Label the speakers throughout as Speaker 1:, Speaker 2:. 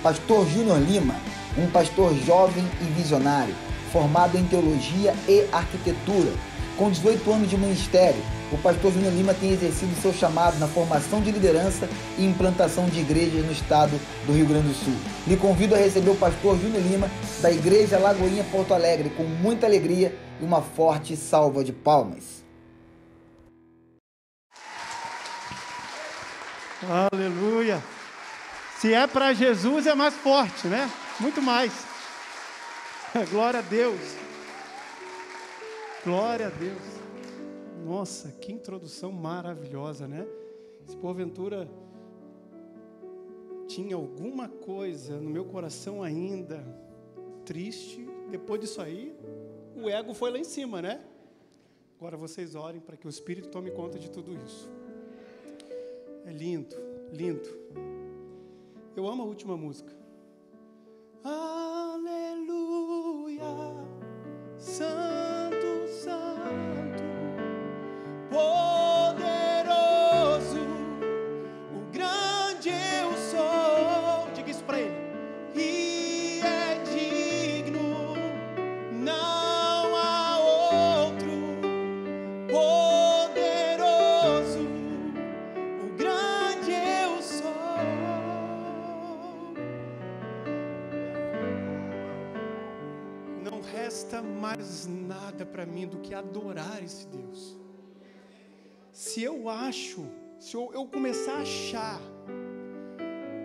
Speaker 1: Pastor Júnior Lima, um pastor jovem e visionário, formado em teologia e arquitetura. Com 18 anos de ministério, o pastor Júnior Lima tem exercido seu chamado na formação de liderança e implantação de igrejas no estado do Rio Grande do Sul. Lhe convido a receber o pastor Júnior Lima da Igreja Lagoinha Porto Alegre com muita alegria e uma forte salva de palmas.
Speaker 2: Aleluia! Se é para Jesus é mais forte, né? Muito mais. Glória a Deus. Glória a Deus. Nossa, que introdução maravilhosa, né? Se porventura tinha alguma coisa no meu coração ainda triste, depois disso aí, o ego foi lá em cima, né? Agora vocês orem para que o Espírito tome conta de tudo isso. É lindo, lindo. Eu amo a última música. Aleluia, Santo, Santo, poderoso, o grande eu sou. Diga isso para ele. E é digno, não há outro, poderoso, o grande eu sou. Não resta mais nada para mim do que adorar esse Deus. Se eu começar a achar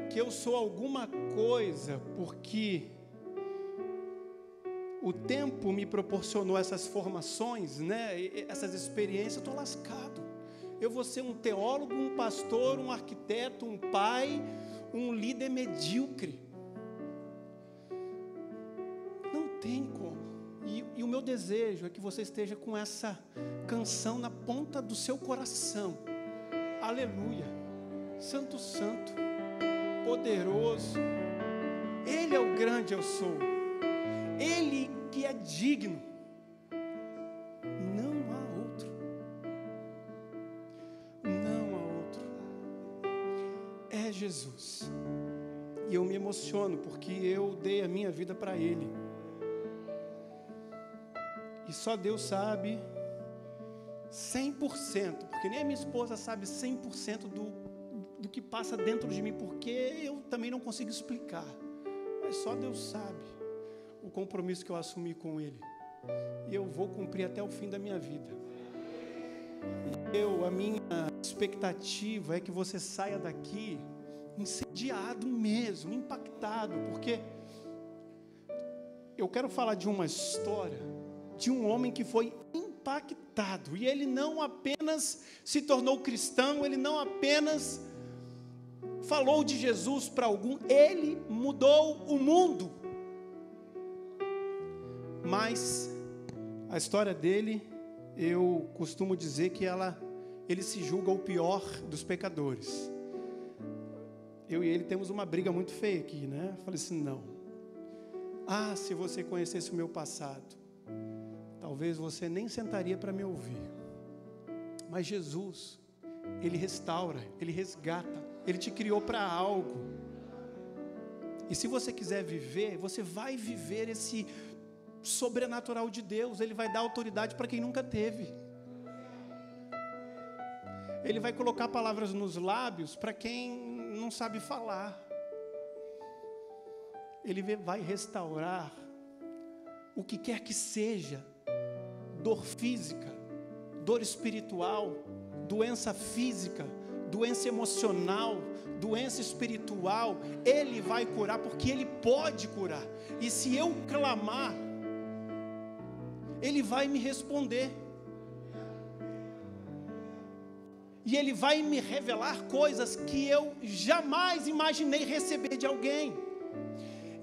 Speaker 2: que eu sou alguma coisa porque o tempo me proporcionou essas formações, né, essas experiências, eu estou lascado. Eu vou ser um teólogo, um pastor, um arquiteto, um pai, um líder medíocre. Não tem como. E o meu desejo é que você esteja com essa canção na ponta do seu coração. Aleluia. Santo, Santo, poderoso. Ele é o grande eu sou. Ele que é digno. Não há outro. Não há outro. É Jesus. E eu me emociono porque eu dei a minha vida para Ele. E só Deus sabe 100%, porque nem a minha esposa sabe 100% do que passa dentro de mim, porque eu também não consigo explicar. Mas só Deus sabe o compromisso que eu assumi com Ele. E eu vou cumprir até o fim da minha vida. A minha expectativa é que você saia daqui incendiado mesmo, impactado, porque eu quero falar de uma história de um homem que foi impactado, e ele não apenas se tornou cristão, ele não apenas falou de Jesus para algum, ele mudou o mundo. Mas a história dele, eu costumo dizer que ele se julga o pior dos pecadores. Eu e ele temos uma briga muito feia aqui, né? Eu falei assim, não. Se você conhecesse o meu passado, talvez você nem sentaria para me ouvir. Mas Jesus, Ele restaura, Ele resgata, Ele te criou para algo. E se você quiser viver, você vai viver esse sobrenatural de Deus. Ele vai dar autoridade para quem nunca teve. Ele vai colocar palavras nos lábios para quem não sabe falar. Ele vai restaurar o que quer que seja. Dor física, dor espiritual, doença física, doença emocional, doença espiritual, Ele vai curar, porque Ele pode curar. E se eu clamar, Ele vai me responder. E Ele vai me revelar coisas que eu jamais imaginei receber de alguém.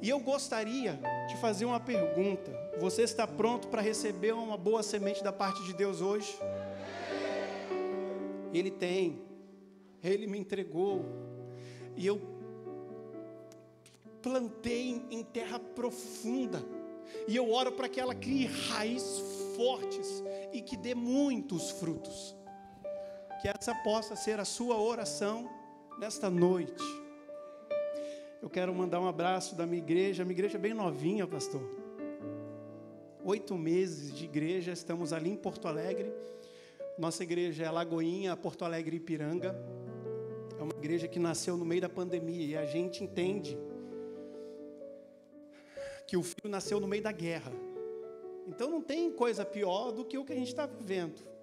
Speaker 2: E eu gostaria de fazer uma pergunta. Você está pronto para receber uma boa semente da parte de Deus hoje? Ele tem. Ele me entregou. E eu plantei em terra profunda. E eu oro para que ela crie raízes fortes e que dê muitos frutos. Que essa possa ser a sua oração nesta noite. Eu quero mandar um abraço da minha igreja. A minha igreja é bem novinha, pastor. 8 meses de igreja, estamos ali em Porto Alegre. Nossa igreja é Lagoinha, Porto Alegre e Ipiranga. É uma igreja que nasceu no meio da pandemia e a gente entende que o filho nasceu no meio da guerra. Então não tem coisa pior do que o que a gente está vivendo.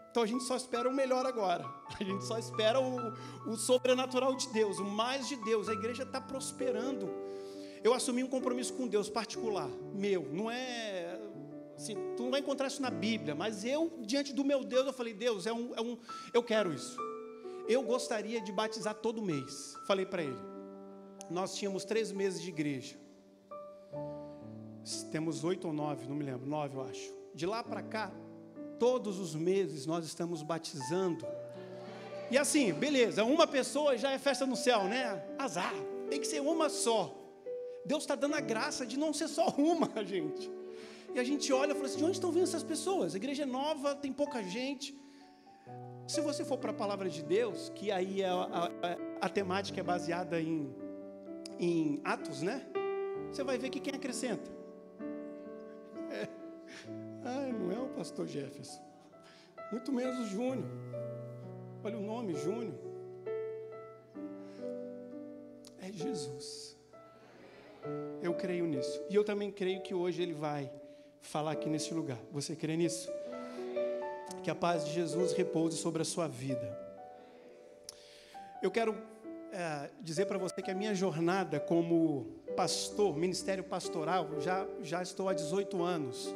Speaker 2: Então a gente só espera o melhor agora. A gente só espera o sobrenatural de Deus, o mais de Deus. A igreja está prosperando. Eu assumi um compromisso com Deus particular, meu. Não é assim, tu não vai encontrar isso na Bíblia, mas eu, diante do meu Deus, eu falei, Deus, eu quero isso. Eu gostaria de batizar todo mês. Falei para ele. Nós tínhamos 3 meses de igreja. Temos 8 ou 9, não me lembro, 9 eu acho. De lá para cá, todos os meses nós estamos batizando. E assim, beleza, uma pessoa já é festa no céu, né? Azar, tem que ser uma só. Deus está dando a graça de não ser só uma, gente. E a gente olha e fala assim, de onde estão vindo essas pessoas? A igreja é nova, tem pouca gente. Se você for para a palavra de Deus, que aí a temática é baseada em Atos, né? Você vai ver que quem acrescenta. Não é o pastor Jefferson, muito menos o Júnior. Olha o nome, Júnior. É Jesus. Eu creio nisso. E eu também creio que hoje ele vai falar aqui nesse lugar. Você crê nisso? Que a paz de Jesus repouse sobre a sua vida. Eu quero dizer para você que a minha jornada como pastor, ministério pastoral, já estou há 18 anos.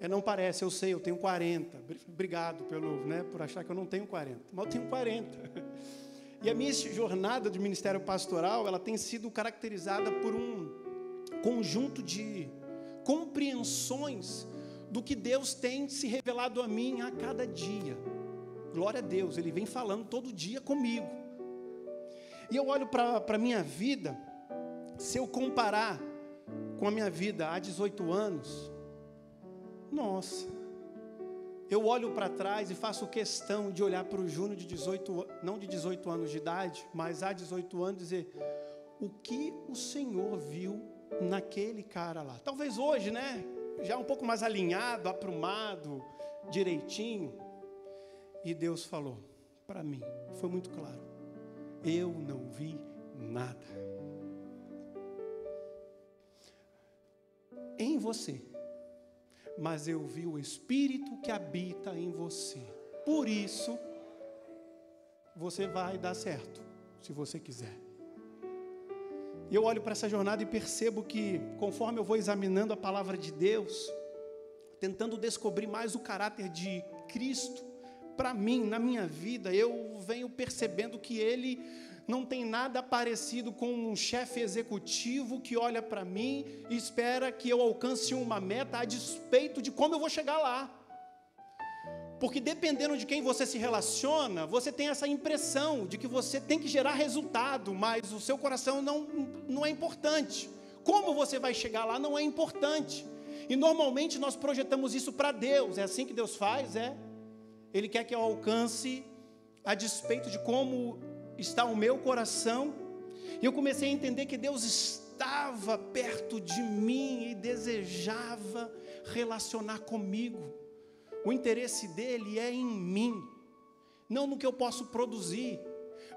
Speaker 2: Não parece, eu sei, eu tenho 40. Obrigado por achar que eu não tenho 40, mas eu tenho 40. E a minha jornada de ministério pastoral, ela tem sido caracterizada por um conjunto de compreensões do que Deus tem se revelado a mim a cada dia. Glória a Deus, Ele vem falando todo dia comigo. E eu olho para a minha vida, se eu comparar com a minha vida há 18 anos, nossa, eu olho para trás e faço questão de olhar para o Júnior de 18, não de 18 anos de idade, mas há 18 anos, e dizer, o que o Senhor viu naquele cara lá? Talvez hoje, né, já um pouco mais alinhado, aprumado, direitinho, e Deus falou para mim, foi muito claro, eu não vi nada em você, mas eu vi o Espírito que habita em você. Por isso, você vai dar certo, se você quiser. E eu olho para essa jornada e percebo que, conforme eu vou examinando a palavra de Deus, tentando descobrir mais o caráter de Cristo, para mim, na minha vida, eu venho percebendo que Ele não tem nada parecido com um chefe executivo que olha para mim e espera que eu alcance uma meta a despeito de como eu vou chegar lá. Porque dependendo de quem você se relaciona, você tem essa impressão de que você tem que gerar resultado, mas o seu coração não é importante. Como você vai chegar lá não é importante. E normalmente nós projetamos isso para Deus. É assim que Deus faz, Ele quer que eu alcance a despeito de como está o meu coração. E eu comecei a entender que Deus estava perto de mim e desejava relacionar comigo. O interesse dele é em mim, não no que eu posso produzir,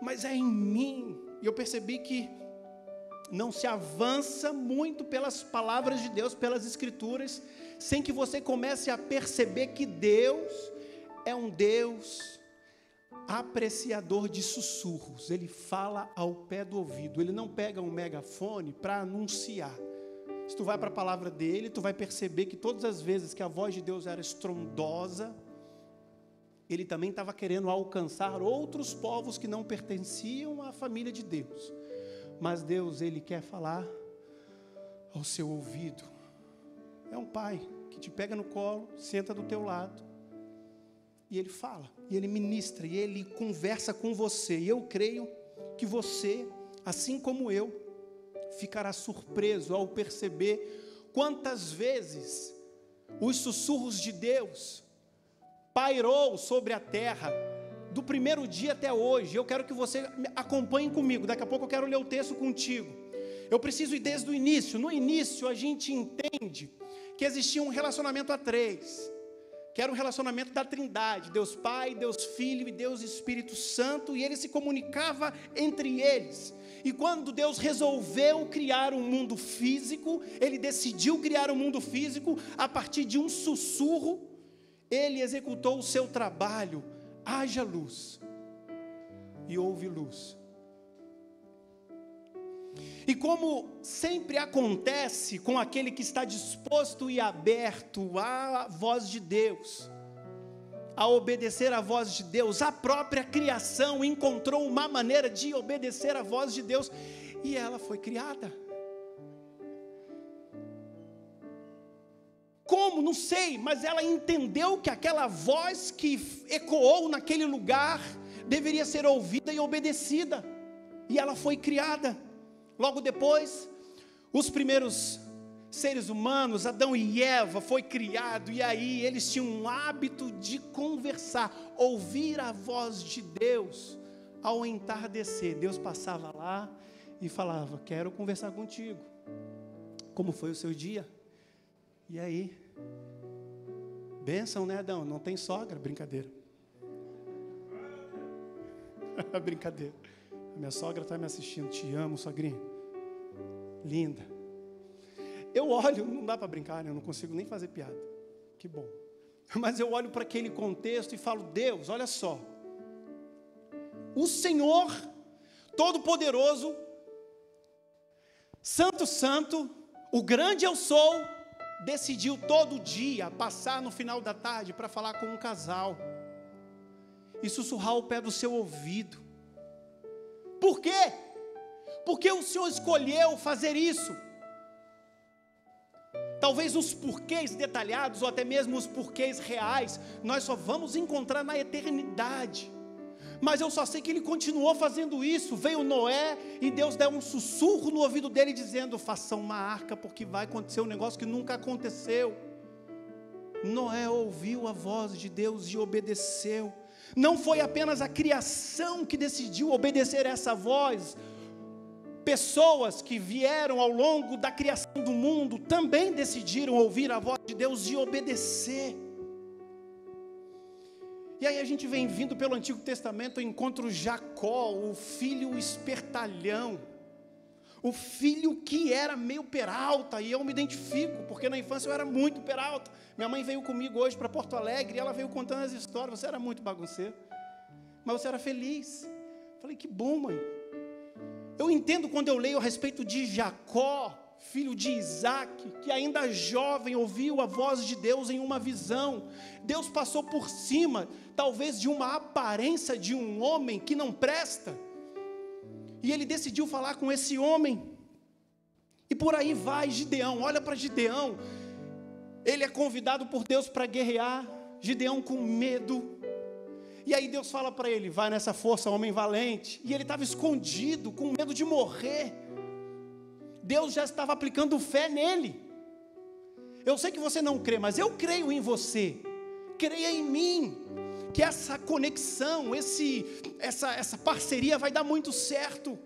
Speaker 2: mas é em mim. E eu percebi que não se avança muito pelas palavras de Deus, pelas Escrituras, sem que você comece a perceber que Deus é um Deus apreciador de sussurros. Ele fala ao pé do ouvido. Ele não pega um megafone para anunciar. Se tu vai para a palavra dele, tu vai perceber que todas as vezes que a voz de Deus era estrondosa, ele também estava querendo alcançar outros povos que não pertenciam à família de Deus. Mas Deus, ele quer falar ao seu ouvido. É um pai que te pega no colo, senta do teu lado, e ele fala, e ele ministra, e ele conversa com você. E eu creio que você, assim como eu, ficará surpreso ao perceber quantas vezes os sussurros de Deus pairou sobre a terra, do primeiro dia até hoje. Eu quero que você acompanhe comigo, daqui a pouco eu quero ler o texto contigo. Eu preciso ir desde o início. No início a gente entende que existia um relacionamento a três, que era um relacionamento da Trindade, Deus Pai, Deus Filho e Deus Espírito Santo, e ele se comunicava entre eles. E quando Deus resolveu criar um mundo físico, ele decidiu criar um mundo físico a partir de um sussurro. Ele executou o seu trabalho: haja luz, e houve luz. E como sempre acontece com aquele que está disposto e aberto à voz de Deus, a obedecer à voz de Deus, a própria criação encontrou uma maneira de obedecer à voz de Deus, e ela foi criada. Como? Não sei, mas ela entendeu que aquela voz que ecoou naquele lugar deveria ser ouvida e obedecida, e ela foi criada. Logo depois, os primeiros seres humanos, Adão e Eva, foi criado, e aí eles tinham um hábito de conversar, ouvir a voz de Deus. Ao entardecer, Deus passava lá e falava: quero conversar contigo, como foi o seu dia? E aí, bênção, né, Adão? Não tem sogra? Brincadeira. Brincadeira. A minha sogra está me assistindo. Te amo, sogrinha. Linda. Eu olho, não dá para brincar, né? Eu não consigo nem fazer piada. Que bom. Mas eu olho para aquele contexto e falo: Deus, olha só. O Senhor Todo-Poderoso, Santo, Santo, o grande eu sou, decidiu todo dia passar no final da tarde para falar com um casal e sussurrar ao pé do seu ouvido. Por quê? Porque o Senhor escolheu fazer isso. Talvez os porquês detalhados, ou até mesmo os porquês reais, nós só vamos encontrar na eternidade. Mas eu só sei que ele continuou fazendo isso. Veio Noé e Deus deu um sussurro no ouvido dele dizendo: faça uma arca, porque vai acontecer um negócio que nunca aconteceu. Noé ouviu a voz de Deus e obedeceu. Não foi apenas a criação que decidiu obedecer essa voz. Pessoas que vieram ao longo da criação do mundo também decidiram ouvir a voz de Deus e obedecer. E aí a gente vem vindo pelo Antigo Testamento, eu encontro Jacó, o filho espertalhão, o filho que era meio peralta, e eu me identifico, porque na infância eu era muito peralta. Minha mãe veio comigo hoje para Porto Alegre, e ela veio contando as histórias. Você era muito bagunceiro, mas você era feliz. Falei: que bom, mãe. Eu entendo quando eu leio a respeito de Jacó, filho de Isaac, que ainda jovem ouviu a voz de Deus em uma visão. Deus passou por cima, talvez, de uma aparência de um homem que não presta, e ele decidiu falar com esse homem. E por aí vai Gideão. Olha para Gideão, ele é convidado por Deus para guerrear. Gideão com medo. E aí Deus fala para ele: vai nessa força, homem valente. E ele estava escondido, com medo de morrer. Deus já estava aplicando fé nele. Eu sei que você não crê, mas eu creio em você. Creia em mim, que essa conexão, essa parceria vai dar muito certo.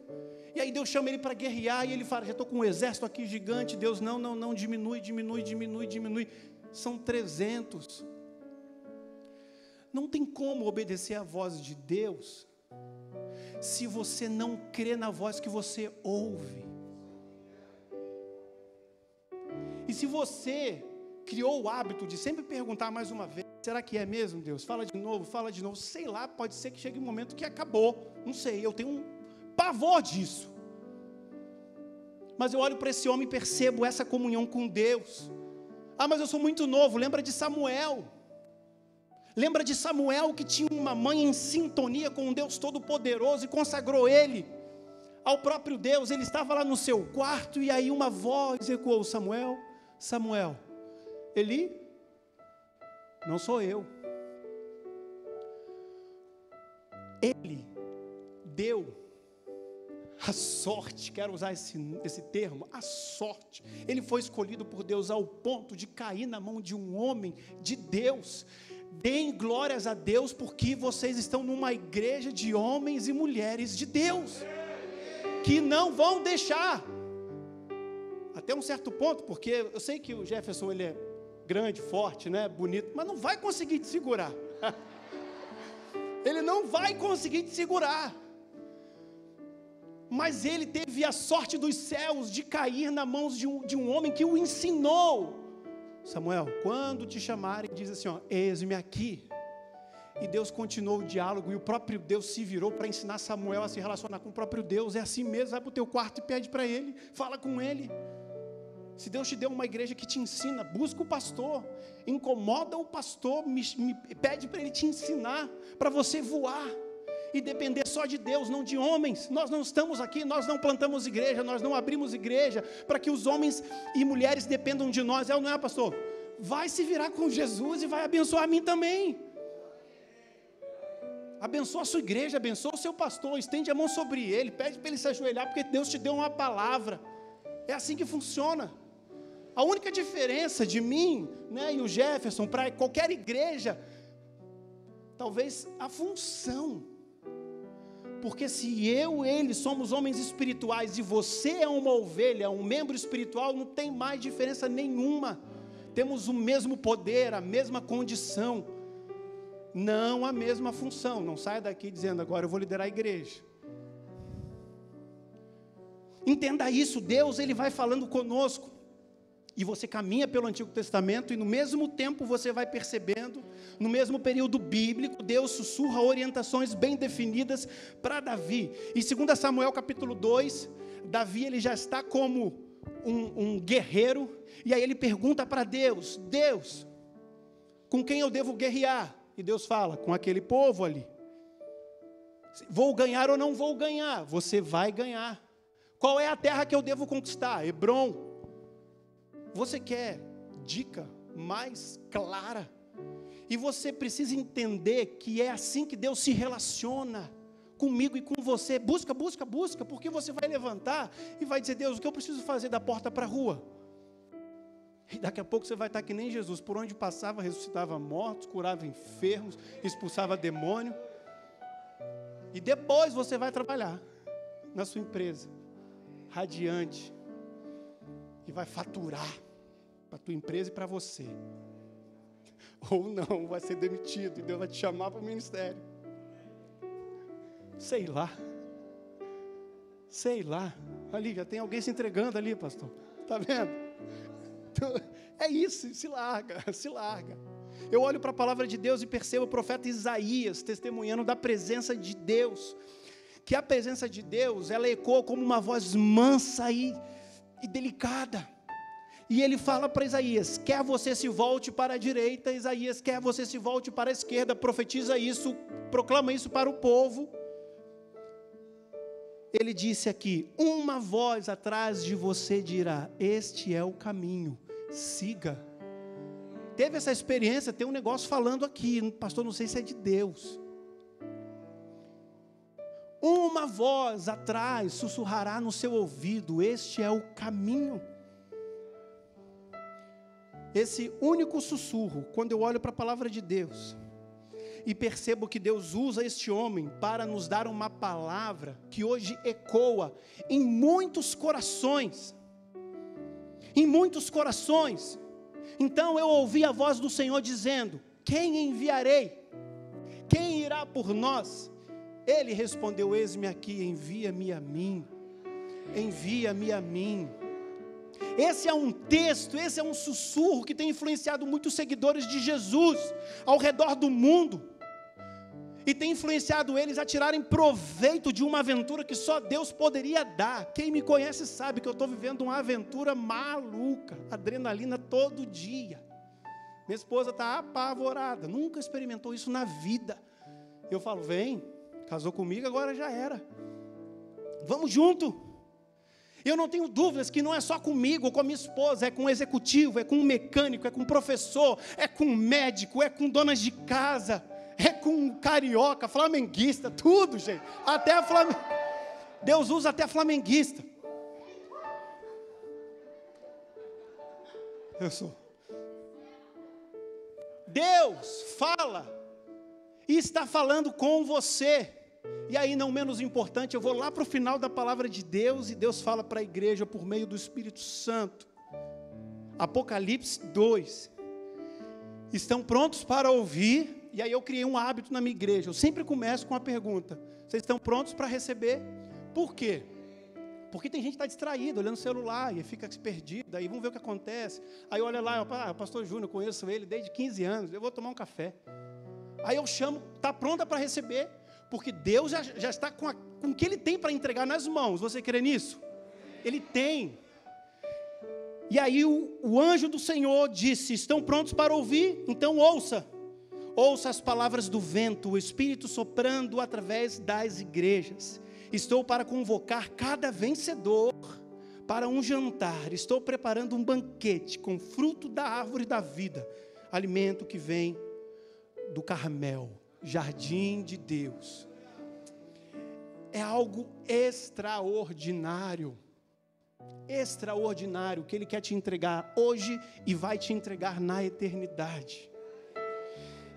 Speaker 2: E aí Deus chama ele para guerrear, e ele fala: já estou com um exército aqui gigante. Deus: não, diminui. São 300. Não tem como obedecer a voz de Deus se você não crê na voz que você ouve. E se você criou o hábito de sempre perguntar mais uma vez: será que é mesmo, Deus? Fala de novo, sei lá, pode ser que chegue um momento que acabou, não sei, eu tenho um pavor disso. Mas eu olho para esse homem e percebo essa comunhão com Deus. Ah, mas eu sou muito novo. Lembra de Samuel que tinha uma mãe em sintonia com um Deus Todo-Poderoso e consagrou ele ao próprio Deus. Ele estava lá no seu quarto e aí uma voz ecoou: Samuel, Samuel. Eli? Não sou eu. Ele deu a sorte, quero usar esse termo, a sorte. Ele foi escolhido por Deus ao ponto de cair na mão de um homem de Deus. Deem glórias a Deus, porque vocês estão numa igreja de homens e mulheres de Deus, que não vão deixar até um certo ponto, porque eu sei que o Jefferson, ele é grande, forte, né, bonito, mas não vai conseguir te segurar. Ele não vai conseguir te segurar. Mas ele teve a sorte dos céus de cair nas mãos de um homem que o ensinou. Samuel, quando te chamarem, diz assim, ó, eis-me aqui. E Deus continuou o diálogo, e o próprio Deus se virou para ensinar Samuel a se relacionar com o próprio Deus. É assim mesmo, vai para o teu quarto e pede para ele, fala com ele. Se Deus te deu uma igreja que te ensina, busca o pastor, incomoda o pastor, pede para ele te ensinar, para você voar, e depender só de Deus, não de homens. Nós não estamos aqui, nós não plantamos igreja, nós não abrimos igreja, para que os homens e mulheres dependam de nós, é ou não é, pastor? Vai se virar com Jesus e vai abençoar a mim também. Abençoa a sua igreja, abençoa o seu pastor, estende a mão sobre ele, pede para ele se ajoelhar, porque Deus te deu uma palavra. É assim que funciona. A única diferença de mim, né, e o Jefferson para qualquer igreja, talvez a função. Porque se eu e ele somos homens espirituais e você é uma ovelha, um membro espiritual, não tem mais diferença nenhuma. Temos o mesmo poder, a mesma condição, não a mesma função. Não saia daqui dizendo, agora eu vou liderar a igreja. Entenda isso, Deus ele vai falando conosco. E você caminha pelo Antigo Testamento e no mesmo tempo você vai percebendo, no mesmo período bíblico, Deus sussurra orientações bem definidas para Davi. E 2 Samuel capítulo 2, Davi ele já está como um guerreiro, e aí ele pergunta para Deus, Deus, com quem eu devo guerrear? E Deus fala, com aquele povo ali. Vou ganhar ou não vou ganhar? Você vai ganhar. Qual é a terra que eu devo conquistar? Hebrom. Você quer dica mais clara? E você precisa entender que é assim que Deus se relaciona comigo e com você. Busca, busca, busca, porque você vai levantar e vai dizer, Deus, o que eu preciso fazer da porta para a rua? E daqui a pouco você vai estar que nem Jesus, por onde passava, ressuscitava mortos, curava enfermos, expulsava demônio. E depois você vai trabalhar na sua empresa, radiante, e vai faturar para a tua empresa e para você. Ou não, vai ser demitido e Deus vai te chamar para o ministério. Sei lá. Ali, já tem alguém se entregando ali, pastor. Está vendo? Então, é isso, se larga. Eu olho para a palavra de Deus e percebo o profeta Isaías testemunhando da presença de Deus. Que a presença de Deus, ela ecoa como uma voz mansa e delicada. E ele fala para Isaías, quer você se volte para a direita, Isaías, quer você se volte para a esquerda, profetiza isso, proclama isso para o povo. Ele disse aqui, uma voz atrás de você dirá, este é o caminho, siga. Teve essa experiência, tem um negócio falando aqui, pastor, não sei se é de Deus. Uma voz atrás sussurrará no seu ouvido, este é o caminho. Esse único sussurro, quando eu olho para a palavra de Deus, e percebo que Deus usa este homem para nos dar uma palavra, que hoje ecoa em muitos corações, então eu ouvi a voz do Senhor dizendo, quem enviarei? Quem irá por nós? Ele respondeu, eis-me aqui, envia-me a mim. Esse é um texto, esse é um sussurro que tem influenciado muitos seguidores de Jesus ao redor do mundo, e tem influenciado eles a tirarem proveito de uma aventura que só Deus poderia dar. Quem me conhece sabe que eu estou vivendo uma aventura maluca, adrenalina todo dia. Minha esposa está apavorada, nunca experimentou isso na vida. Eu falo, vem, casou comigo, agora já era, vamos junto. Eu não tenho dúvidas que não é só comigo ou com a minha esposa, é com o executivo, é com o mecânico, é com o professor, é com o médico, é com donas de casa, é com o carioca, flamenguista, tudo, gente. Até a Deus usa até flamenguista. Deus fala e está falando com você. E aí, não menos importante, eu vou lá para o final da palavra de Deus, e Deus fala para a igreja por meio do Espírito Santo. Apocalipse 2. Estão prontos para ouvir? E aí eu criei um hábito na minha igreja. Eu sempre começo com a pergunta: vocês estão prontos para receber? Por quê? Porque tem gente que está distraída, olhando o celular, e fica perdido, aí vamos ver o que acontece. Aí olha lá, o pastor Júnior, conheço ele desde 15 anos, eu vou tomar um café. Aí eu chamo, está pronta para receber? Porque Deus já está com o que Ele tem para entregar nas mãos. Você crê nisso? Ele tem. E aí o anjo do Senhor disse: estão prontos para ouvir? Então ouça. Ouça as palavras do vento, o Espírito soprando através das igrejas. Estou para convocar cada vencedor para um jantar. Estou preparando um banquete com fruto da árvore da vida, alimento que vem do Carmel, jardim de Deus. É algo extraordinário. Extraordinário que Ele quer te entregar hoje e vai te entregar na eternidade.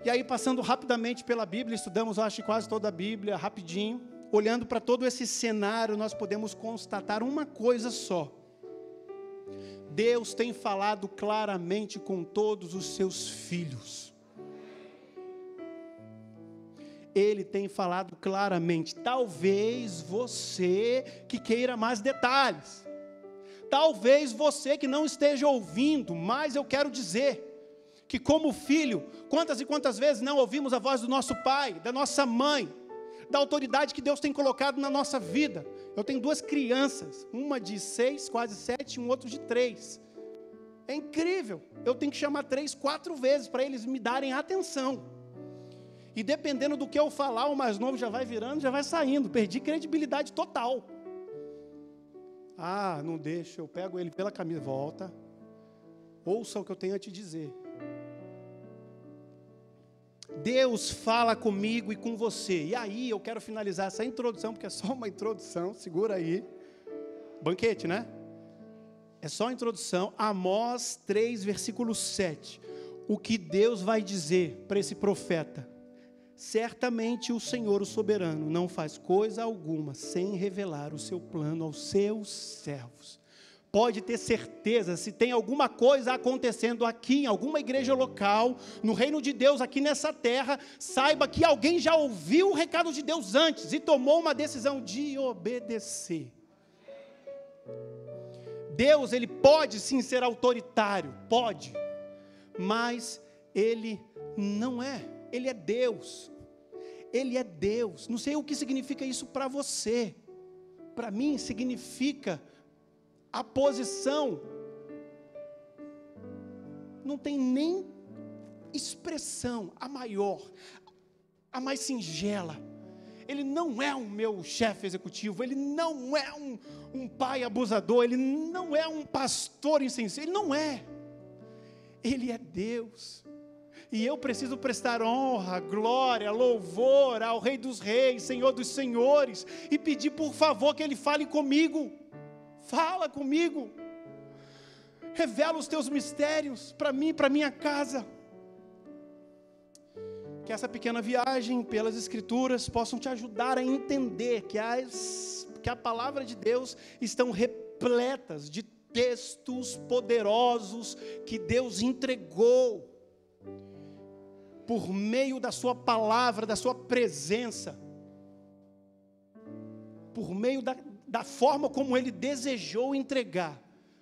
Speaker 2: E aí, passando rapidamente pela Bíblia, estudamos, acho, quase toda a Bíblia, rapidinho. Olhando para todo esse cenário, nós podemos constatar uma coisa só: Deus tem falado claramente com todos os seus filhos. Ele tem falado claramente. Talvez você que queira mais detalhes, talvez você que não esteja ouvindo, mas eu quero dizer que, como filho, quantas e quantas vezes não ouvimos a voz do nosso pai, da nossa mãe, da autoridade que Deus tem colocado na nossa vida. Eu tenho 2 crianças, uma de 6, quase 7, e um outro de 3. É incrível, eu tenho que chamar 3, 4 vezes para eles me darem atenção. E dependendo do que eu falar, o mais novo já vai virando, já vai saindo. Perdi credibilidade total. Ah, não deixa, eu pego ele pela camisa, volta. Ouça o que eu tenho a te dizer. Deus fala comigo e com você. E aí eu quero finalizar essa introdução, porque é só uma introdução, segura aí. Banquete, né? É só a introdução. Amós 3, versículo 7. O que Deus vai dizer para esse profeta? Certamente o Senhor, o soberano, não faz coisa alguma sem revelar o seu plano aos seus servos. Pode ter certeza, se tem alguma coisa acontecendo aqui em alguma igreja local, no reino de Deus aqui nessa terra, saiba que alguém já ouviu o recado de Deus antes e tomou uma decisão de obedecer. Deus, Ele pode sim ser autoritário, pode, mas Ele não é. Ele é Deus. Ele é Deus. Não sei o que significa isso para você. Para mim significa a posição. Não tem nem expressão, a maior, a mais singela. Ele não é um meu chefe executivo, ele não é um pai abusador, ele não é um pastor insensível, ele não é. Ele é Deus. E eu preciso prestar honra, glória, louvor ao Rei dos Reis, Senhor dos Senhores, e pedir por favor que Ele fale comigo. Fala comigo. Revela os teus mistérios para mim, para minha casa. Que essa pequena viagem pelas Escrituras possam te ajudar a entender que a palavra de Deus estão repletas de textos poderosos que Deus entregou por meio da sua palavra, da sua presença, por meio da forma como Ele desejou entregar.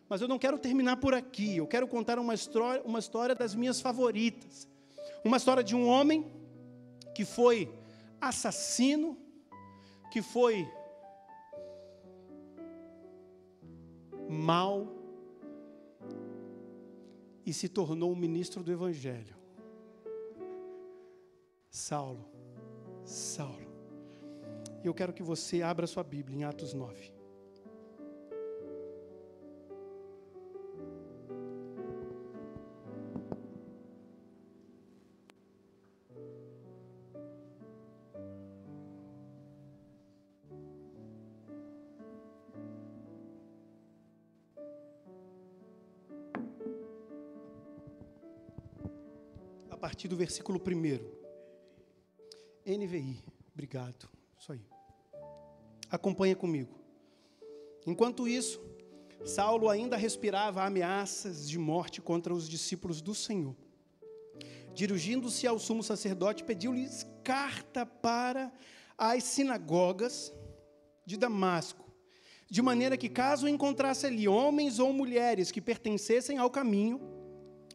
Speaker 2: Mas eu não quero terminar por aqui, eu quero contar uma história das minhas favoritas. Uma história de um homem que foi assassino, que foi mau e se tornou um ministro do Evangelho. Saulo. E eu quero que você abra sua Bíblia em Atos 9. A partir do versículo 1. NVI, obrigado. Isso aí. Acompanha comigo. Enquanto isso, Saulo ainda respirava ameaças de morte contra os discípulos do Senhor. Dirigindo-se ao sumo sacerdote, pediu-lhes carta para as sinagogas de Damasco, de maneira que, caso encontrasse ali homens ou mulheres que pertencessem ao caminho,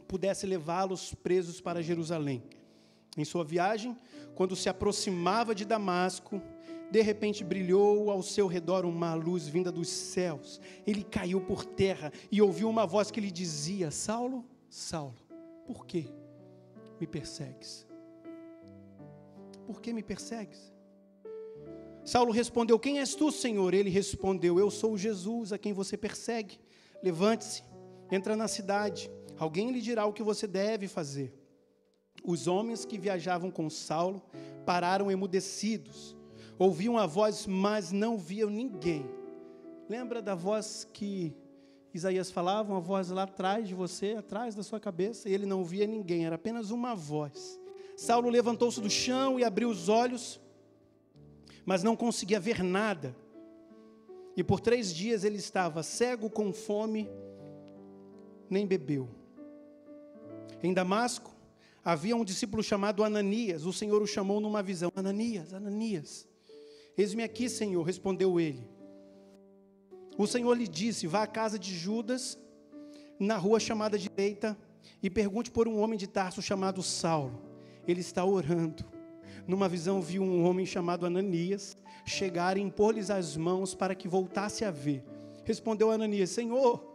Speaker 2: pudesse levá-los presos para Jerusalém. Em sua viagem, quando se aproximava de Damasco, de repente brilhou ao seu redor uma luz vinda dos céus. Ele caiu por terra e ouviu uma voz que lhe dizia: Saulo, Saulo, por que me persegues? Por que me persegues? Saulo respondeu: quem és tu, Senhor? Ele respondeu: eu sou Jesus, a quem você persegue. Levante-se, entra na cidade, alguém lhe dirá o que você deve fazer. Os homens que viajavam com Saulo pararam emudecidos. Ouviam a voz, mas não viam ninguém. Lembra da voz que Isaías falava? Uma voz lá atrás de você, atrás da sua cabeça, e ele não via ninguém, era apenas uma voz. Saulo levantou-se do chão e abriu os olhos, mas não conseguia ver nada. E por 3 dias ele estava cego, com fome, nem bebeu. Em Damasco, havia um discípulo chamado Ananias. O Senhor o chamou numa visão: Ananias, Ananias. Eis-me aqui, Senhor, respondeu ele. O Senhor lhe disse: vá à casa de Judas, na rua chamada direita, e pergunte por um homem de Tarso chamado Saulo. Ele está orando. Numa visão viu um homem chamado Ananias chegar e impor-lhes as mãos para que voltasse a ver. Respondeu Ananias: Senhor,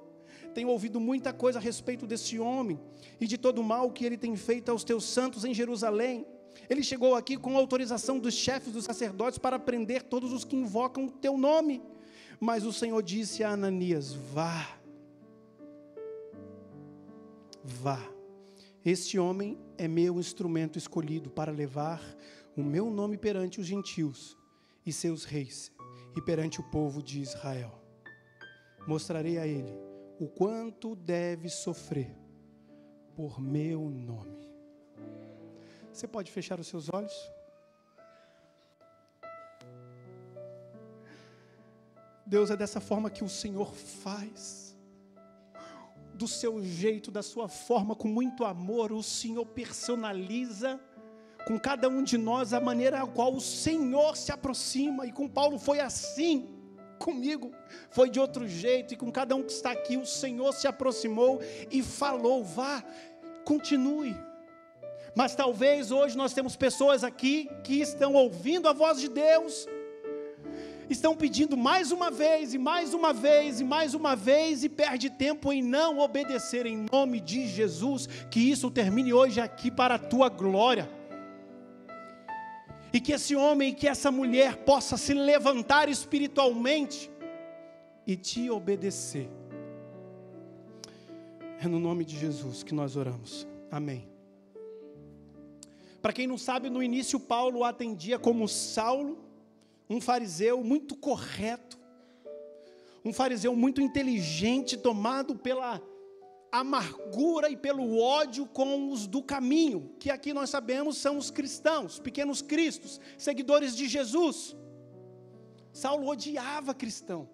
Speaker 2: tenho ouvido muita coisa a respeito desse homem e de todo o mal que ele tem feito aos teus santos em Jerusalém. Ele chegou aqui com autorização dos chefes dos sacerdotes para prender todos os que invocam o teu nome. Mas o Senhor disse a Ananias: vá. Este homem é meu instrumento escolhido para levar o meu nome perante os gentios e seus reis e perante o povo de Israel. Mostrarei a ele o quanto deve sofrer por meu nome. Você pode fechar os seus olhos? Deus, é dessa forma que o Senhor faz. Do seu jeito, da sua forma, com muito amor, o Senhor personaliza com cada um de nós a maneira a qual o Senhor se aproxima. E com Paulo foi assim, comigo foi de outro jeito, e com cada um que está aqui, o Senhor se aproximou e falou: vá, continue. Mas talvez hoje nós temos pessoas aqui que estão ouvindo a voz de Deus, estão pedindo mais uma vez, e mais uma vez, e mais uma vez, e perde tempo em não obedecer. Em nome de Jesus, que isso termine hoje aqui para a tua glória, e que esse homem e que essa mulher possa se levantar espiritualmente e te obedecer. É no nome de Jesus que nós oramos, amém. Para quem não sabe, no início Paulo atendia como Saulo, um fariseu muito correto, um fariseu muito inteligente, tomado pela amargura e pelo ódio com os do caminho, que aqui nós sabemos são os cristãos, pequenos cristos, seguidores de Jesus. Saulo odiava cristão,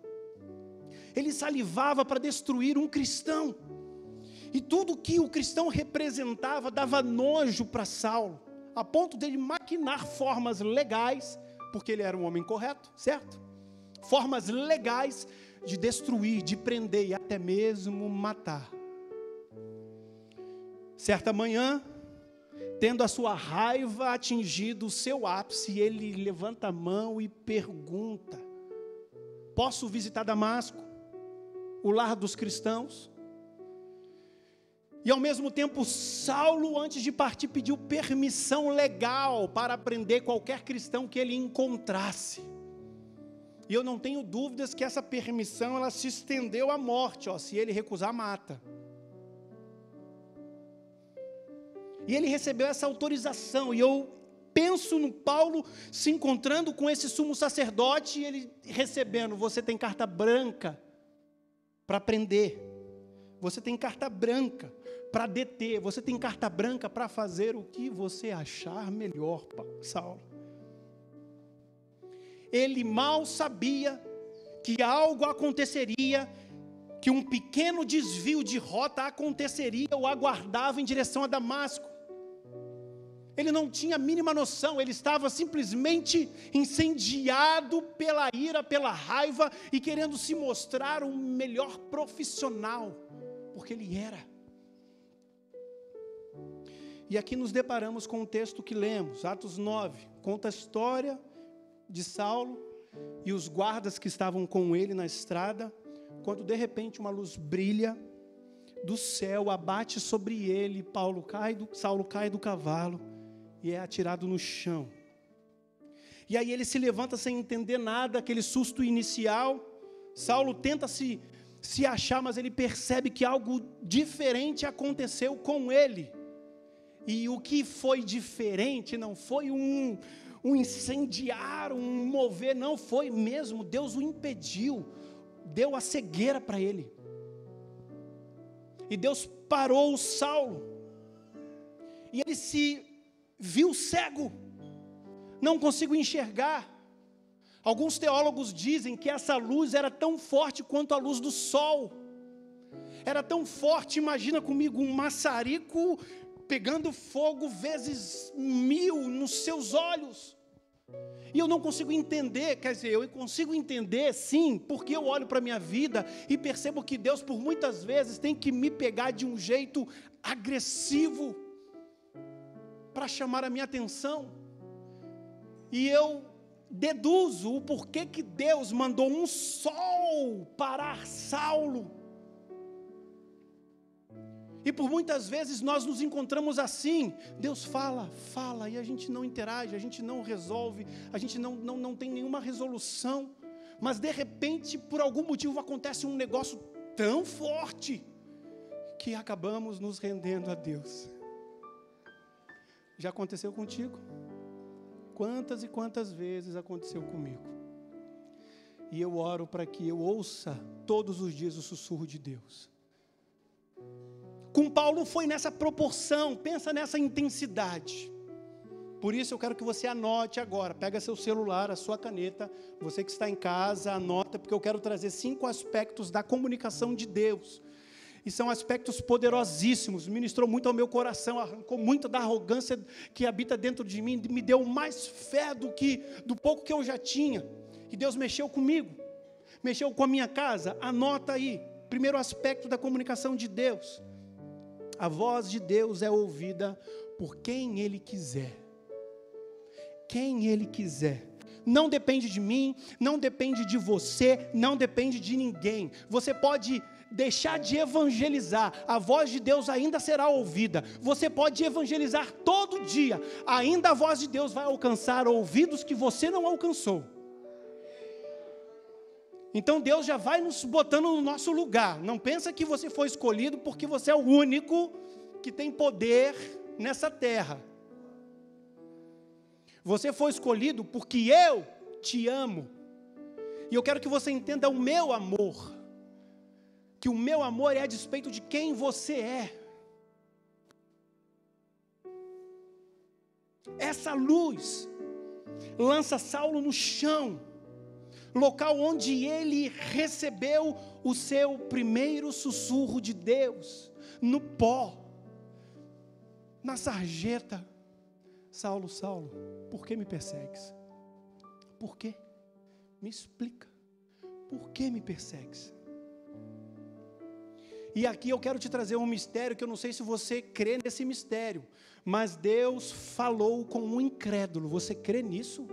Speaker 2: ele salivava para destruir um cristão, e tudo que o cristão representava dava nojo para Saulo, a ponto dele maquinar formas legais, porque ele era um homem correto, certo? Formas legais de destruir, de prender e até mesmo matar. Certa manhã, tendo a sua raiva atingido o seu ápice, ele levanta a mão e pergunta: posso visitar Damasco, o lar dos cristãos? E ao mesmo tempo, Saulo, antes de partir, pediu permissão legal para prender qualquer cristão que ele encontrasse. E eu não tenho dúvidas que essa permissão, ela se estendeu à morte, se ele recusar, mata. E ele recebeu essa autorização, e eu penso no Paulo se encontrando com esse sumo sacerdote, e ele recebendo: você tem carta branca para prender, você tem carta branca para deter, você tem carta branca para fazer o que você achar melhor, Saulo. Ele mal sabia que algo aconteceria, que um pequeno desvio de rota aconteceria ou aguardava em direção a Damasco. Ele não tinha a mínima noção, ele estava simplesmente incendiado pela ira, pela raiva e querendo se mostrar um melhor profissional, porque ele era. E aqui nos deparamos com um texto que lemos, Atos 9, conta a história de Saulo e os guardas que estavam com ele na estrada, quando de repente uma luz brilha do céu, abate sobre ele, Saulo cai do cavalo e é atirado no chão. E aí ele se levanta sem entender nada, aquele susto inicial. Saulo tenta se achar, mas ele percebe que algo diferente aconteceu com ele. E o que foi diferente não foi um incendiar, um mover, não foi mesmo, Deus o impediu, deu a cegueira para ele. E Deus parou o Saulo, e ele se viu cego, não consigo enxergar. Alguns teólogos dizem que essa luz era tão forte quanto a luz do sol, era tão forte, imagina comigo, um maçarico pegando fogo vezes 1000 nos seus olhos, e eu não consigo entender, quer dizer, eu consigo entender sim, porque eu olho para a minha vida e percebo que Deus por muitas vezes tem que me pegar de um jeito agressivo, para chamar a minha atenção, e eu deduzo o porquê que Deus mandou um sol parar Saulo, e por muitas vezes nós nos encontramos assim, Deus fala, e a gente não interage, a gente não resolve, a gente não tem nenhuma resolução, mas de repente, por algum motivo acontece um negócio tão forte, que acabamos nos rendendo a Deus. Já aconteceu contigo? Quantas e quantas vezes aconteceu comigo? E eu oro para que eu ouça todos os dias o sussurro de Deus. Com Paulo foi nessa proporção, pensa nessa intensidade. Por isso eu quero que você anote agora, pega seu celular, a sua caneta, você que está em casa, anota, porque eu quero trazer 5 aspectos da comunicação de Deus. E são aspectos poderosíssimos, ministrou muito ao meu coração, arrancou muito da arrogância que habita dentro de mim, me deu mais fé do pouco que eu já tinha. E Deus mexeu comigo, mexeu com a minha casa. Anota aí, primeiro aspecto da comunicação de Deus. A voz de Deus é ouvida por quem Ele quiser. Quem Ele quiser. Não depende de mim, não depende de você, não depende de ninguém. Você pode deixar de evangelizar, a voz de Deus ainda será ouvida. Você pode evangelizar todo dia, ainda a voz de Deus vai alcançar ouvidos que você não alcançou. Então Deus já vai nos botando no nosso lugar. Não pensa que você foi escolhido porque você é o único que tem poder nessa terra. Você foi escolhido porque eu te amo. E eu quero que você entenda o meu amor. Que o meu amor é a despeito de quem você é. Essa luz lança Saulo no chão, local onde ele recebeu o seu primeiro sussurro de Deus, no pó, na sarjeta. Saulo, Saulo, por que me persegues? Por quê? Me explica. Por que me persegues? E aqui eu quero te trazer um mistério que eu não sei se você crê nesse mistério, mas Deus falou com um incrédulo. Você crê nisso?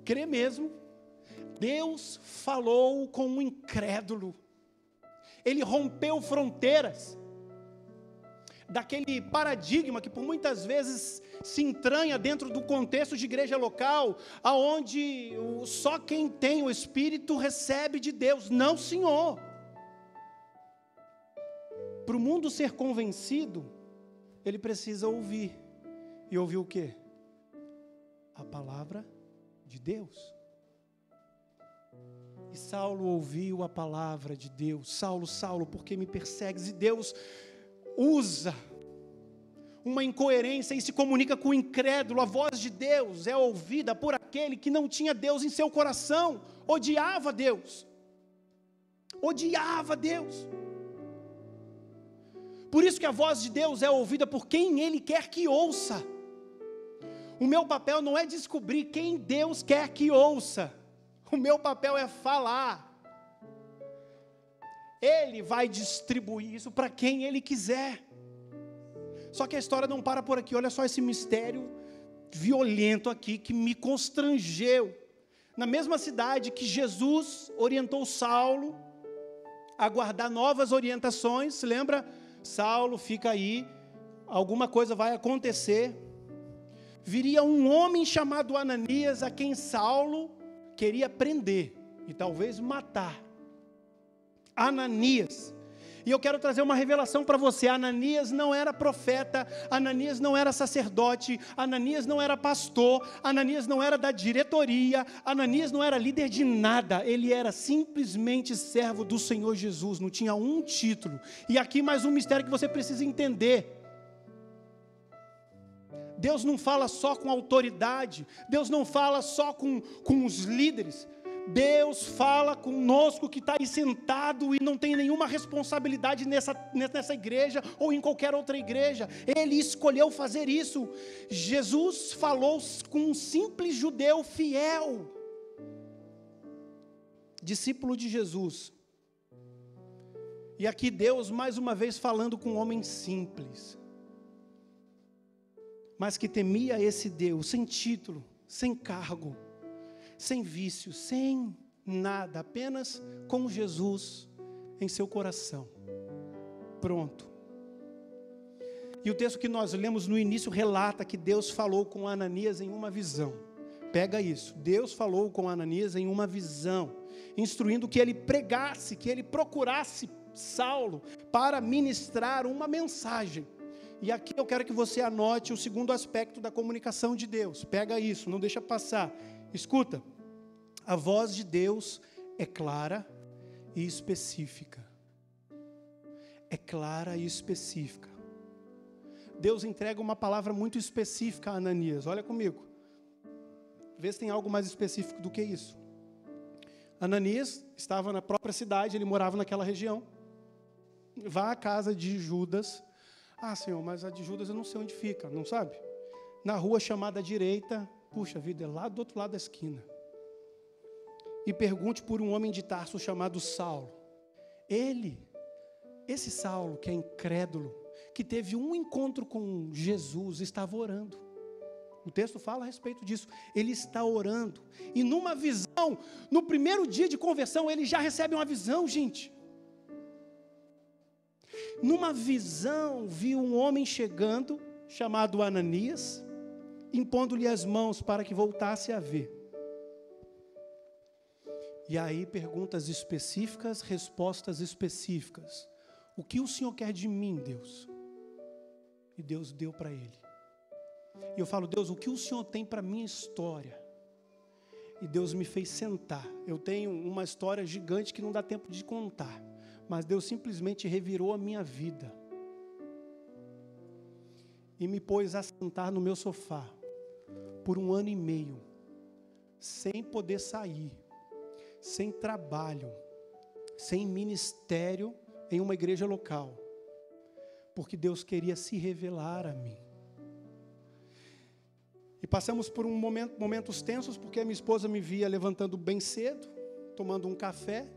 Speaker 2: Crê mesmo? Deus falou com um incrédulo. Ele rompeu fronteiras daquele paradigma que por muitas vezes se entranha dentro do contexto de igreja local, aonde só quem tem o Espírito recebe de Deus. Não, Senhor. Para o mundo ser convencido, ele precisa ouvir. E ouvir o quê? A palavra de Deus. E Saulo ouviu a palavra de Deus. Saulo, Saulo, por que me persegues? E Deus usa uma incoerência e se comunica com o incrédulo. A voz de Deus é ouvida por aquele que não tinha Deus em seu coração, odiava Deus. Odiava Deus. Por isso que a voz de Deus é ouvida por quem Ele quer que ouça. O meu papel não é descobrir quem Deus quer que ouça. O meu papel é falar. Ele vai distribuir isso para quem Ele quiser. Só que a história não para por aqui. Olha só esse mistério violento aqui que me constrangeu. Na mesma cidade que Jesus orientou Saulo a guardar novas orientações, se lembra? Saulo, fica aí, alguma coisa vai acontecer. Viria um homem chamado Ananias, a quem Saulo queria prender e talvez matar. Ananias. E eu quero trazer uma revelação para você. Ananias não era profeta, Ananias não era sacerdote, Ananias não era pastor, Ananias não era da diretoria, Ananias não era líder de nada, ele era simplesmente servo do Senhor Jesus, não tinha um título. E aqui mais um mistério que você precisa entender. Deus não fala só com autoridade, Deus não fala só com os líderes, Deus fala conosco que está aí sentado e não tem nenhuma responsabilidade nessa igreja ou em qualquer outra igreja. Ele escolheu fazer isso. Jesus falou com um simples judeu fiel, discípulo de Jesus. E aqui Deus mais uma vez falando com um homem simples, mas que temia esse Deus, sem título, sem cargo, sem vício, sem nada, apenas com Jesus em seu coração. Pronto. E o texto que nós lemos no início relata que Deus falou com Ananias em uma visão. Pega isso, Deus falou com Ananias em uma visão, instruindo que ele pregasse, que ele procurasse Saulo para ministrar uma mensagem. E aqui eu quero que você anote o segundo aspecto da comunicação de Deus. Pega isso, não deixa passar. Escuta, a voz de Deus é clara e específica. É clara e específica. Deus entrega uma palavra muito específica a Ananias. Olha comigo. Vê se tem algo mais específico do que isso. Ananias estava na própria cidade, ele morava naquela região. Vá à casa de Judas. Ah, Senhor, mas a de Judas eu não sei onde fica, não sabe? Na rua chamada direita, puxa vida, é lá do outro lado da esquina. E pergunte por um homem de Tarso chamado Saulo. Esse Saulo que é incrédulo, que teve um encontro com Jesus, estava orando. O texto fala a respeito disso. Ele está orando. E numa visão, no primeiro dia de conversão, ele já recebe uma visão, gente. Numa visão, viu um homem chegando, chamado Ananias, impondo-lhe as mãos para que voltasse a ver. E aí perguntas específicas, respostas específicas. O que o Senhor quer de mim, Deus? E Deus deu para ele. E eu falo, Deus, o que o Senhor tem para a minha história? E Deus me fez sentar. Eu tenho uma história gigante que não dá tempo de contar. Mas Deus simplesmente revirou a minha vida. E me pôs a sentar no meu sofá. Por 1 ano e meio. Sem poder sair. Sem trabalho. Sem ministério em uma igreja local. Porque Deus queria se revelar a mim. E passamos por momentos tensos, porque a minha esposa me via levantando bem cedo, tomando um café,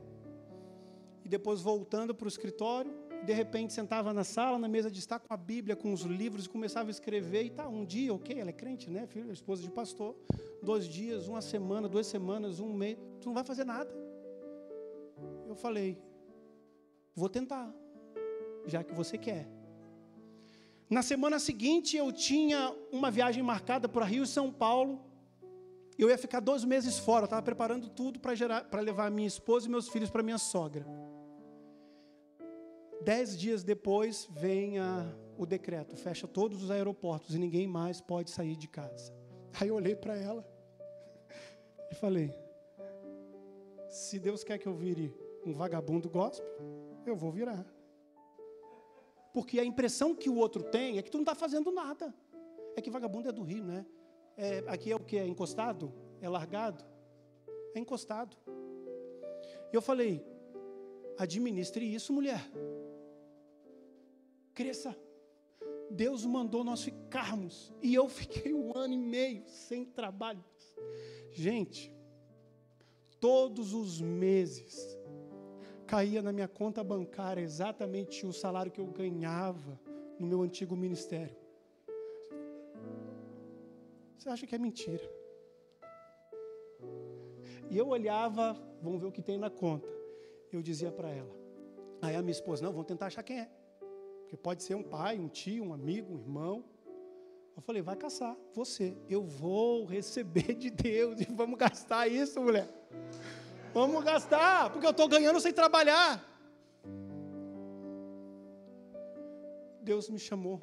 Speaker 2: e depois voltando para o escritório, de repente sentava na sala, na mesa de estar com a Bíblia, com os livros, e começava a escrever, e tá, um dia, ok, ela é crente, né, filha, esposa de pastor, 2 dias, 1 semana, 2 semanas, 1 mês, tu não vai fazer nada. Eu falei, vou tentar, já que você quer. Na semana seguinte, eu tinha uma viagem marcada para Rio e São Paulo. Eu ia ficar 2 meses fora. Eu estava preparando tudo para levar minha esposa e meus filhos para minha sogra. 10 dias depois, vem o decreto. Fecha todos os aeroportos e ninguém mais pode sair de casa. Aí eu olhei para ela e falei, se Deus quer que eu vire um vagabundo gospel, eu vou virar. Porque a impressão que o outro tem é que tu não está fazendo nada. É que vagabundo é do Rio, né? Aqui é o que? É encostado? É largado? É encostado. E eu falei, administre isso, mulher. Cresça. Deus mandou nós ficarmos. E eu fiquei 1 ano e meio sem trabalho. Gente, todos os meses caía na minha conta bancária exatamente o salário que eu ganhava no meu antigo ministério. Você acha que é mentira? E eu olhava, vamos ver o que tem na conta. Eu dizia para ela. Aí a minha esposa, não, vamos tentar achar quem é. Porque pode ser um pai, um tio, um amigo, um irmão. Eu falei, vai caçar, você. Eu vou receber de Deus e vamos gastar isso, mulher. Vamos gastar, porque eu estou ganhando sem trabalhar. Deus me chamou.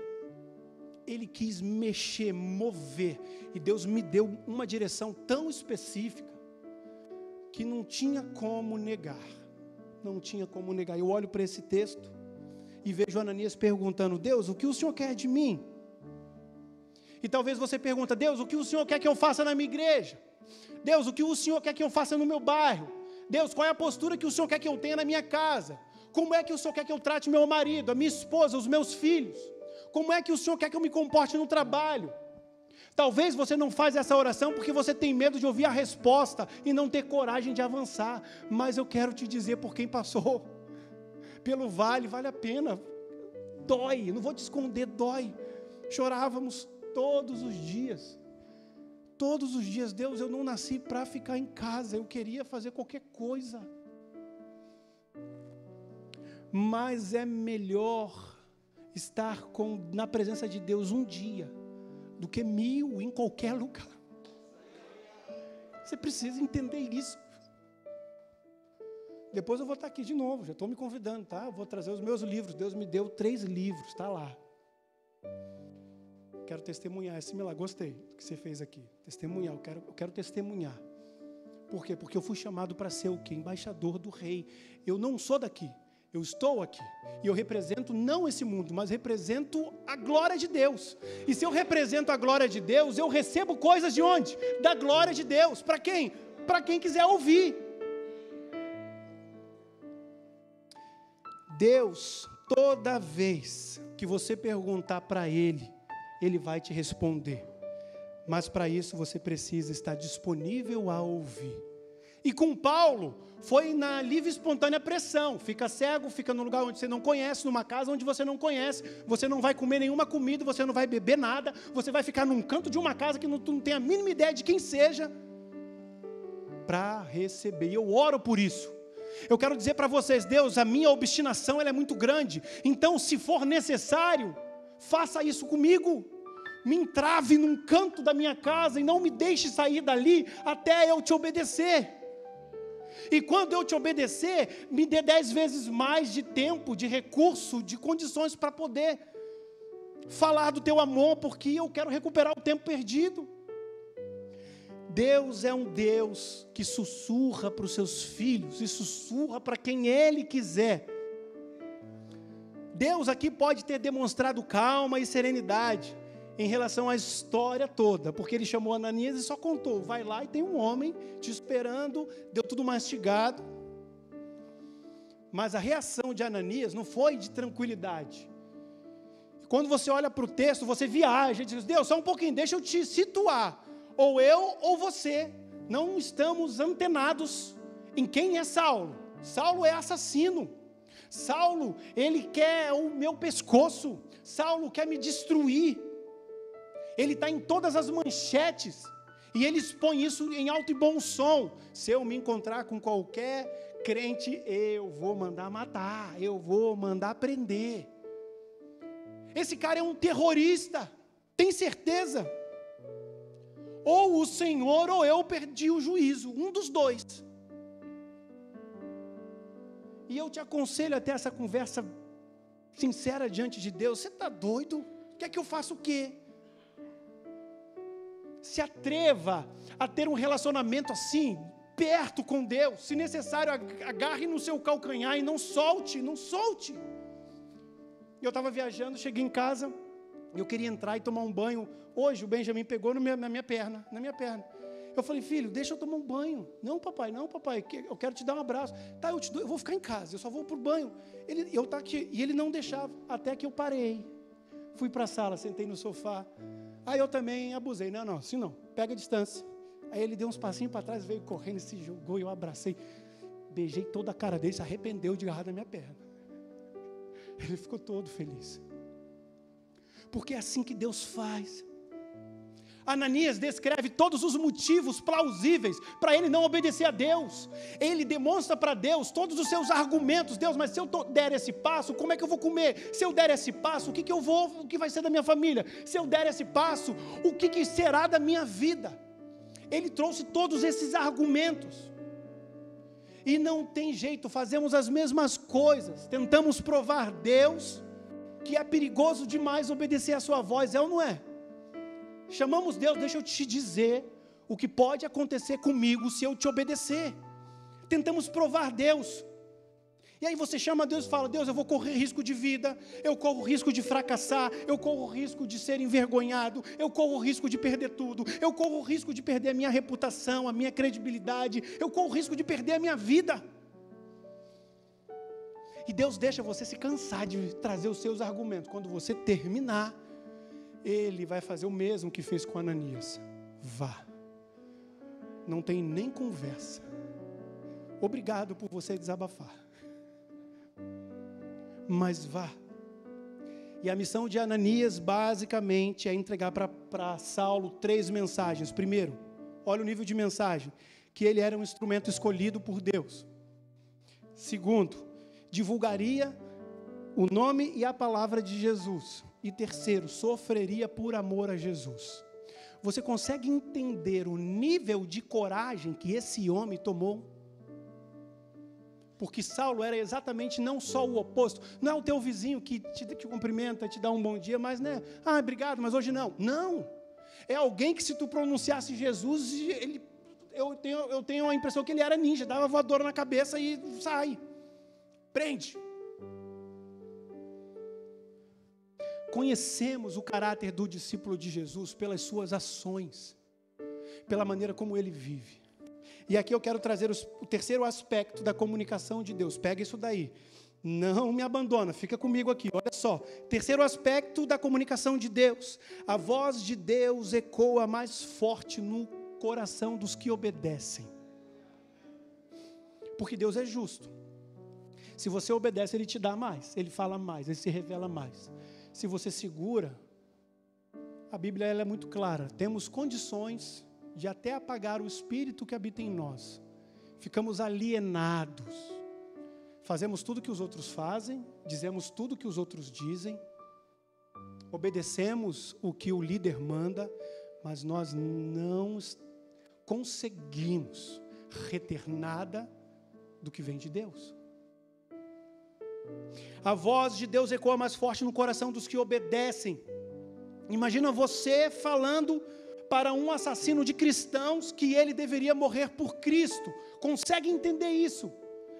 Speaker 2: Ele quis mexer, mover. E Deus me deu uma direção tão específica que não tinha como negar. Não tinha como negar. Eu olho para esse texto e vejo Ananias perguntando, Deus, o que o Senhor quer de mim? E talvez você pergunta, Deus, o que o Senhor quer que eu faça na minha igreja? Deus, o que o Senhor quer que eu faça no meu bairro? Deus, qual é a postura que o Senhor quer que eu tenha na minha casa? Como é que o Senhor quer que eu trate meu marido, a minha esposa, os meus filhos? Como é que o Senhor quer que eu me comporte no trabalho? Talvez você não faz essa oração porque você tem medo de ouvir a resposta e não ter coragem de avançar. Mas eu quero te dizer, por quem passou pelo vale, vale a pena. Dói, não vou te esconder, dói. Chorávamos todos os dias. Todos os dias, Deus, eu não nasci para ficar em casa, eu queria fazer qualquer coisa. Mas é melhor estar na presença de Deus um dia, do que 1000 em qualquer lugar. Você precisa entender isso. Depois eu vou estar aqui de novo, já estou me convidando, tá? Eu vou trazer os meus livros, Deus me deu 3 livros, está lá. Quero testemunhar esse milagre, gostei do que você fez aqui, testemunhar, eu quero testemunhar. Por quê? Porque eu fui chamado para ser o quê? Embaixador do rei. Eu não sou daqui, eu estou aqui, e eu represento não esse mundo, mas represento a glória de Deus, e se eu represento a glória de Deus, eu recebo coisas de onde? Da glória de Deus, para quem? Para quem quiser ouvir. Deus, toda vez que você perguntar para Ele, Ele vai te responder, mas para isso você precisa estar disponível a ouvir. E com Paulo, foi na livre e espontânea pressão, fica cego, fica num lugar onde você não conhece, numa casa onde você não conhece, você não vai comer nenhuma comida, você não vai beber nada, você vai ficar num canto de uma casa que tu não tem a mínima ideia de quem seja, para receber, e eu oro por isso. Eu quero dizer para vocês, Deus, a minha obstinação ela é muito grande, então se for necessário, faça isso comigo, me entrave num canto da minha casa e não me deixe sair dali até eu te obedecer. E quando eu te obedecer, me dê 10 vezes mais de tempo, de recurso, de condições para poder falar do teu amor, porque eu quero recuperar o tempo perdido. Deus é um Deus que sussurra para os seus filhos e sussurra para quem Ele quiser. Deus aqui pode ter demonstrado calma e serenidade em relação à história toda, porque Ele chamou Ananias e só contou, vai lá e tem um homem te esperando, deu tudo mastigado. Mas a reação de Ananias não foi de tranquilidade. Quando você olha para o texto, você viaja e diz, Deus, só um pouquinho, deixa eu te situar, ou eu ou você não estamos antenados em quem é Saulo. Saulo é assassino. Saulo, ele quer o meu pescoço. Saulo quer me destruir. Ele está em todas as manchetes. E ele expõe isso em alto e bom som. Se eu me encontrar com qualquer crente, eu vou mandar matar. Eu vou mandar prender. Esse cara é um terrorista. Tem certeza? Ou o Senhor ou eu perdi o juízo. Um dos dois. E eu te aconselho a ter essa conversa sincera diante de Deus. Você está doido? Quer que eu faça o quê? Se atreva a ter um relacionamento assim, perto com Deus. Se necessário, agarre no seu calcanhar e não solte, não solte. E eu estava viajando, cheguei em casa, eu queria entrar e tomar um banho. Hoje o Benjamin pegou na minha perna. Eu falei, filho, deixa eu tomar um banho. Não, papai, eu quero te dar um abraço. Tá, eu vou ficar em casa, eu só vou para o banho. Ele não deixava, até que eu parei. Fui para a sala, sentei no sofá. Aí eu também abusei. Não, assim não, pega a distância. Aí ele deu uns passinhos para trás, veio correndo, se jogou, eu abracei. Beijei toda a cara dele, se arrependeu de agarrar na minha perna. Ele ficou todo feliz. Porque é assim que Deus faz. Ananias descreve todos os motivos plausíveis para ele não obedecer a Deus. Ele demonstra para Deus todos os seus argumentos. Deus, mas se eu der esse passo, como é que eu vou comer? Se eu der esse passo, o que vai ser da minha família? Se eu der esse passo, o que será da minha vida? Ele trouxe todos esses argumentos. E não tem jeito, fazemos as mesmas coisas. Tentamos provar Deus que é perigoso demais obedecer a sua voz, é ou não é? Chamamos Deus, deixa eu te dizer o que pode acontecer comigo se eu te obedecer. Tentamos provar Deus. E aí você chama Deus e fala, Deus, eu vou correr risco de vida, eu corro risco de fracassar, eu corro risco de ser envergonhado, eu corro risco de perder tudo, eu corro risco de perder a minha reputação, a minha credibilidade, eu corro risco de perder a minha vida. E Deus deixa você se cansar de trazer os seus argumentos. Quando você terminar, Ele vai fazer o mesmo que fez com Ananias. Vá. Não tem nem conversa. Obrigado por você desabafar. Mas vá. E a missão de Ananias, basicamente, é entregar para Saulo 3 mensagens. Primeiro, olha o nível de mensagem. Que ele era um instrumento escolhido por Deus. Segundo, divulgaria o nome e a palavra de Jesus. E terceiro, sofreria por amor a Jesus. Você consegue entender o nível de coragem que esse homem tomou? Porque Saulo era exatamente não só o oposto. Não é o teu vizinho que te cumprimenta, te dá um bom dia, mas né, obrigado, mas hoje não. Não. É alguém que se tu pronunciasse Jesus, eu tenho a impressão que ele era ninja, dava voadora na cabeça e sai. Prende. Conhecemos o caráter do discípulo de Jesus pelas suas ações, pela maneira como ele vive. E aqui eu quero trazer o terceiro aspecto da comunicação de Deus. Pega isso daí. Não me abandona, fica comigo aqui. Olha só. Terceiro aspecto da comunicação de Deus. A voz de Deus ecoa mais forte no coração dos que obedecem. Porque Deus é justo. Se você obedece, Ele te dá mais. Ele fala mais, Ele se revela mais. Se você segura, a Bíblia ela é muito clara. Temos condições de até apagar o Espírito que habita em nós. Ficamos alienados. Fazemos tudo que os outros fazem, dizemos tudo que os outros dizem, obedecemos o que o líder manda, mas nós não conseguimos reter nada do que vem de Deus. A voz de Deus ecoa mais forte no coração dos que obedecem. Imagina você falando para um assassino de cristãos que ele deveria morrer por Cristo. Consegue entender isso?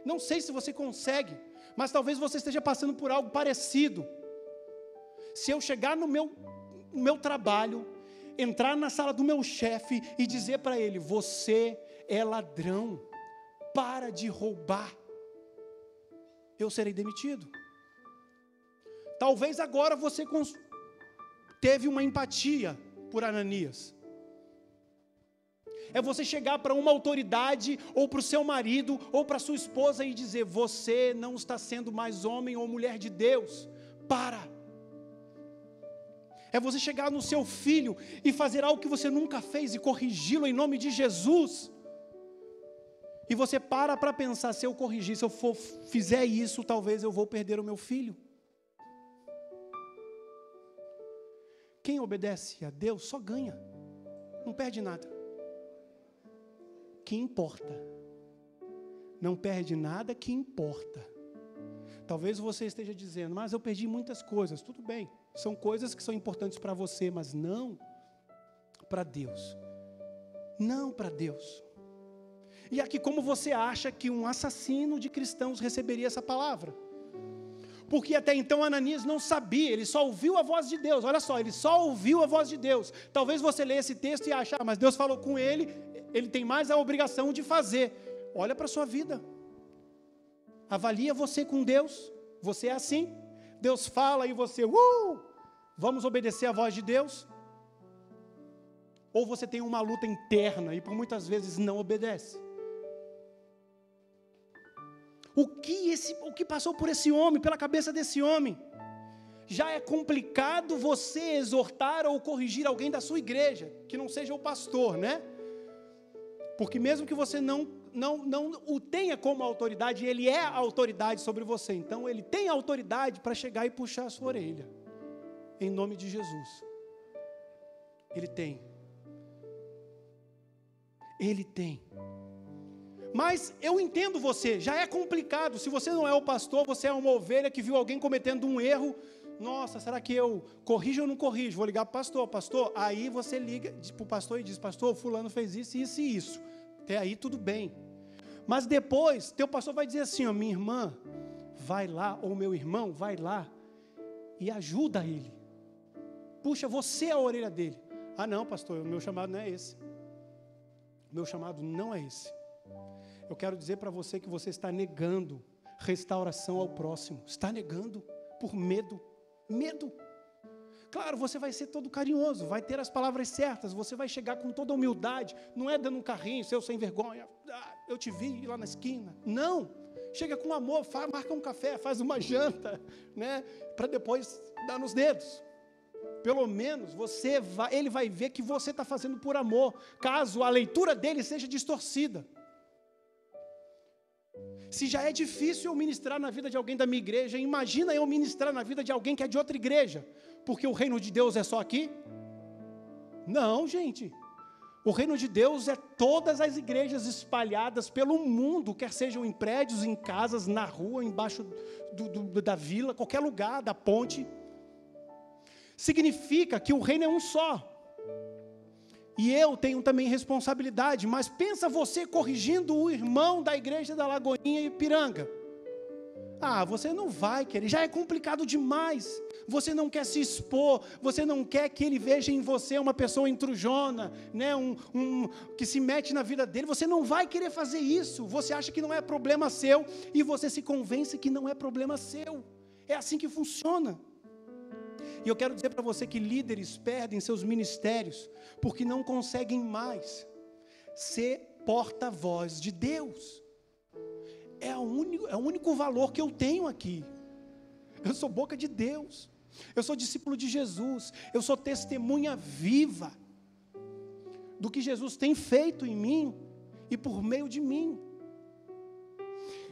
Speaker 2: Não sei se você consegue, mas talvez você esteja passando por algo parecido. Se eu chegar no meu trabalho, entrar na sala do meu chefe e dizer para ele, você é ladrão, para de roubar, eu serei demitido. Talvez agora você teve uma empatia por Ananias. É você chegar para uma autoridade, ou para o seu marido, ou para a sua esposa e dizer, você não está sendo mais homem ou mulher de Deus, para. É você chegar no seu filho e fazer algo que você nunca fez e corrigi-lo em nome de Jesus. E você para pensar, se eu corrigir, se eu fizer isso, talvez eu vou perder o meu filho. Quem obedece a Deus só ganha, não perde nada. Que importa. Não perde nada, que importa. Talvez você esteja dizendo, mas eu perdi muitas coisas. Tudo bem, são coisas que são importantes para você, mas não para Deus. Não para Deus. E aqui, como você acha que um assassino de cristãos receberia essa palavra? Porque até então Ananias não sabia, ele só ouviu a voz de Deus. Olha só, ele só ouviu a voz de Deus. Talvez você leia esse texto e ache, mas Deus falou com ele, ele tem mais a obrigação de fazer. Olha para a sua vida. Avalia você com Deus. Você é assim? Deus fala e você, vamos obedecer a voz de Deus? Ou você tem uma luta interna e por muitas vezes não obedece? O que passou por esse homem, pela cabeça desse homem? Já é complicado você exortar ou corrigir alguém da sua igreja, que não seja o pastor, né? Porque mesmo que você não o tenha como autoridade, ele é a autoridade sobre você. Então ele tem autoridade para chegar e puxar a sua orelha. Em nome de Jesus. Ele tem. Ele tem. Mas eu entendo você, já é complicado. Se você não é o pastor, você é uma ovelha que viu alguém cometendo um erro. Nossa, será que eu corrijo ou não corrijo? Vou ligar para o pastor. Aí você liga para o pastor e diz, pastor, fulano fez isso, isso e isso. Até aí tudo bem. Mas depois, teu pastor vai dizer assim, minha irmã, vai lá, ou meu irmão, vai lá e ajuda ele. Puxa, você é a orelha dele. Ah não, pastor, o meu chamado não é esse. O meu chamado não é esse. Eu quero dizer para você que você está negando restauração ao próximo. Está negando por medo. Medo. Claro, você vai ser todo carinhoso, vai ter as palavras certas, você vai chegar com toda humildade. Não é dando um carrinho, seu sem vergonha. Eu te vi lá na esquina. Não. Chega com amor, marca um café, faz uma janta, né? Para depois dar nos dedos. Pelo menos ele vai ver que você está fazendo por amor, caso a leitura dele seja distorcida. Se já é difícil eu ministrar na vida de alguém da minha igreja, imagina eu ministrar na vida de alguém que é de outra igreja, porque o reino de Deus é só aqui? Não, gente. O reino de Deus é todas as igrejas espalhadas pelo mundo, quer sejam em prédios, em casas, na rua, embaixo da vila, qualquer lugar, da ponte. Significa que o reino é um só. E eu tenho também responsabilidade, mas pensa você corrigindo o irmão da igreja da Lagoinha e Ipiranga. Você não vai querer, já é complicado demais. Você não quer se expor, você não quer que ele veja em você uma pessoa intrujona, né? Que se mete na vida dele. Você não vai querer fazer isso. Você acha que não é problema seu e você se convence que não é problema seu. É assim que funciona. E eu quero dizer para você que líderes perdem seus ministérios porque não conseguem mais ser porta-voz de Deus. É o único valor que eu tenho aqui. Eu sou boca de Deus. Eu sou discípulo de Jesus. Eu sou testemunha viva do que Jesus tem feito em mim e por meio de mim.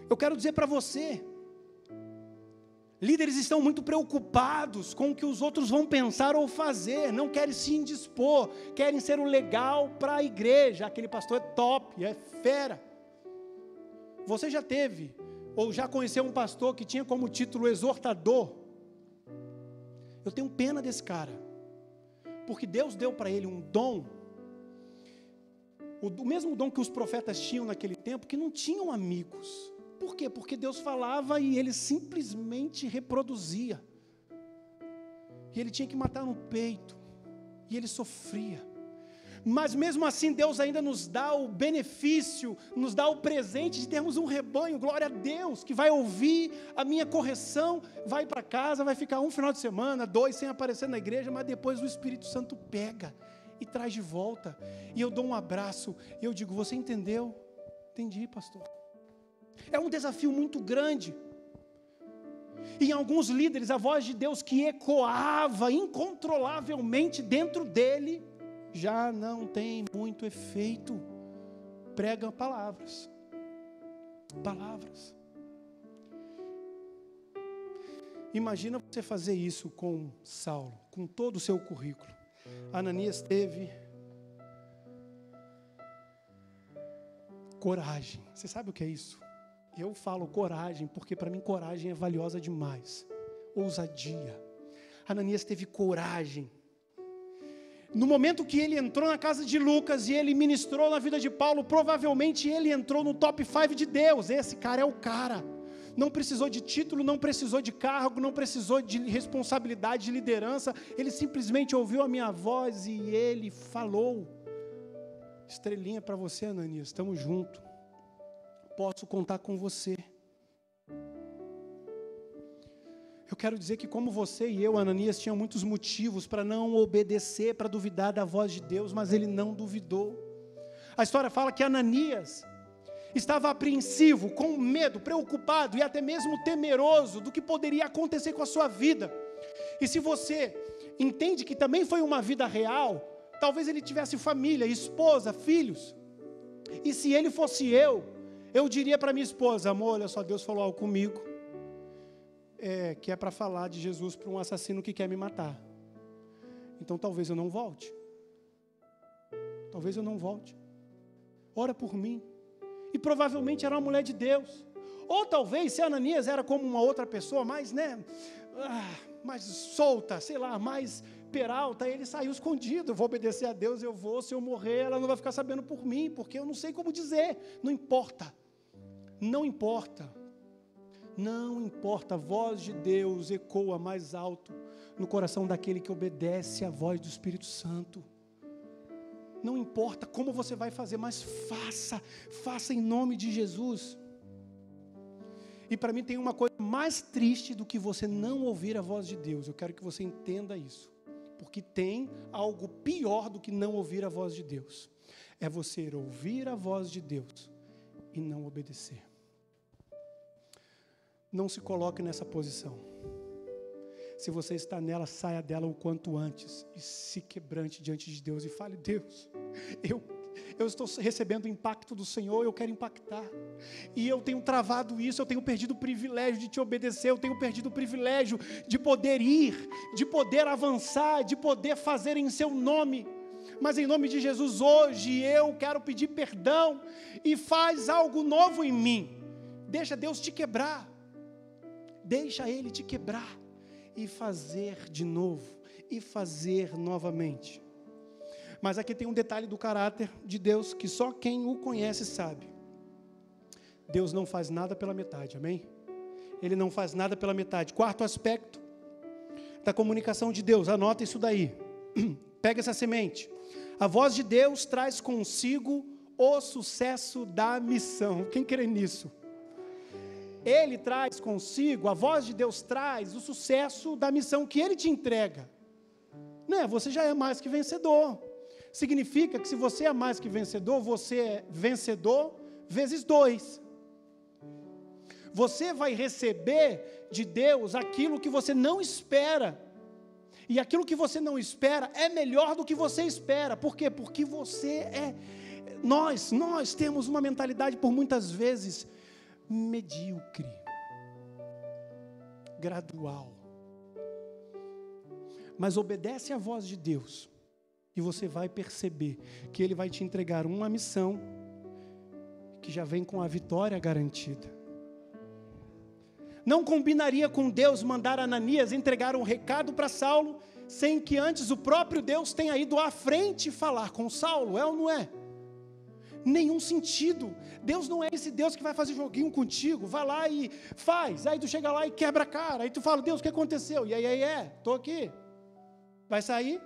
Speaker 2: Eu quero dizer para você, líderes estão muito preocupados com o que os outros vão pensar ou fazer, não querem se indispor, querem ser o legal para a igreja. Aquele pastor é top, é fera. Você já teve, ou já conheceu um pastor que tinha como título exortador? Eu tenho pena desse cara, porque Deus deu para ele um dom, o mesmo dom que os profetas tinham naquele tempo, que não tinham amigos. Por quê? Porque Deus falava e ele simplesmente reproduzia. E ele tinha que matar no peito. E ele sofria. Mas mesmo assim Deus ainda nos dá o benefício, nos dá o presente de termos um rebanho, glória a Deus, que vai ouvir a minha correção, vai para casa, vai ficar um final de semana, 2 sem aparecer na igreja, mas depois o Espírito Santo pega e traz de volta. E eu dou um abraço e eu digo, você entendeu? Entendi, pastor. É um desafio muito grande. E em alguns líderes, a voz de Deus que ecoava incontrolavelmente dentro dele, já não tem muito efeito. Prega palavras. Palavras. Imagina você fazer isso com Saulo, com todo o seu currículo. Ananias teve coragem. Você sabe o que é isso? Eu falo coragem, porque para mim coragem é valiosa demais. Ousadia. Ananias teve coragem. No momento que ele entrou na casa de Lucas e ele ministrou na vida de Paulo, provavelmente ele entrou no top 5 de Deus. Esse cara é o cara. não precisou de título, não precisou de cargo, não precisou de responsabilidade, de liderança. Ele simplesmente ouviu a minha voz e ele falou. Estrelinha para você, Ananias, estamos juntos. Posso contar com você. Eu quero dizer que como você e eu, Ananias, tinham muitos motivos para não obedecer, para duvidar da voz de Deus, mas ele não duvidou. A história fala que Ananias estava apreensivo, com medo, preocupado e até mesmo temeroso do que poderia acontecer com a sua vida. E se você entende que também foi uma vida real, talvez ele tivesse família, esposa, filhos. E se ele fosse eu diria para minha esposa: amor, olha só, Deus falou algo comigo, que é para falar de Jesus para um assassino que quer me matar. Então talvez eu não volte. Talvez eu não volte. Ora por mim. E provavelmente era uma mulher de Deus. Ou talvez, se Ananias era como uma outra pessoa, mais solta, sei lá, mais peralta, ele saiu escondido. Eu vou obedecer a Deus, eu vou, se eu morrer, ela não vai ficar sabendo por mim, porque eu não sei como dizer. Não importa. Não importa. Não importa, a voz de Deus ecoa mais alto no coração daquele que obedece à voz do Espírito Santo. Não importa como você vai fazer, mas faça em nome de Jesus. E para mim tem uma coisa mais triste do que você não ouvir a voz de Deus. Eu quero que você entenda isso, porque tem algo pior do que não ouvir a voz de Deus. É você ouvir a voz de Deus e não obedecer. Não se coloque nessa posição. Se você está nela, saia dela o quanto antes e se quebrante diante de Deus e fale: Deus, eu estou recebendo o impacto do Senhor, eu quero impactar, e eu tenho travado isso, eu tenho perdido o privilégio de te obedecer, eu tenho perdido o privilégio de poder ir, de poder avançar, de poder fazer em seu nome. Mas em nome de Jesus, hoje eu quero pedir perdão e faz algo novo em mim. Deixa Deus te quebrar, deixa Ele te quebrar e fazer de novo, e fazer novamente. Mas aqui tem um detalhe do caráter de Deus, que só quem o conhece sabe. Deus não faz nada pela metade, amém? Ele não faz nada pela metade. Quarto aspecto da comunicação de Deus, anota isso daí. Pega essa semente. A voz de Deus traz consigo o sucesso da missão. Quem crê nisso? Ele traz consigo, a voz de Deus traz o sucesso da missão que Ele te entrega. Você já é mais que vencedor. Significa que se você é mais que vencedor, você é vencedor vezes 2. Você vai receber de Deus aquilo que você não espera. E aquilo que você não espera é melhor do que você espera. Por quê? Porque você nós temos uma mentalidade por muitas vezes medíocre, gradual. Mas obedece à voz de Deus e você vai perceber que Ele vai te entregar uma missão que já vem com a vitória garantida. Não combinaria com Deus mandar Ananias entregar um recado para Saulo sem que antes o próprio Deus tenha ido à frente falar com Saulo, é ou não é? Nenhum sentido. Deus não é esse Deus que vai fazer joguinho contigo, vai lá e faz, aí tu chega lá e quebra a cara, aí tu fala: Deus, o que aconteceu? E aí, estou aqui. Vai sair?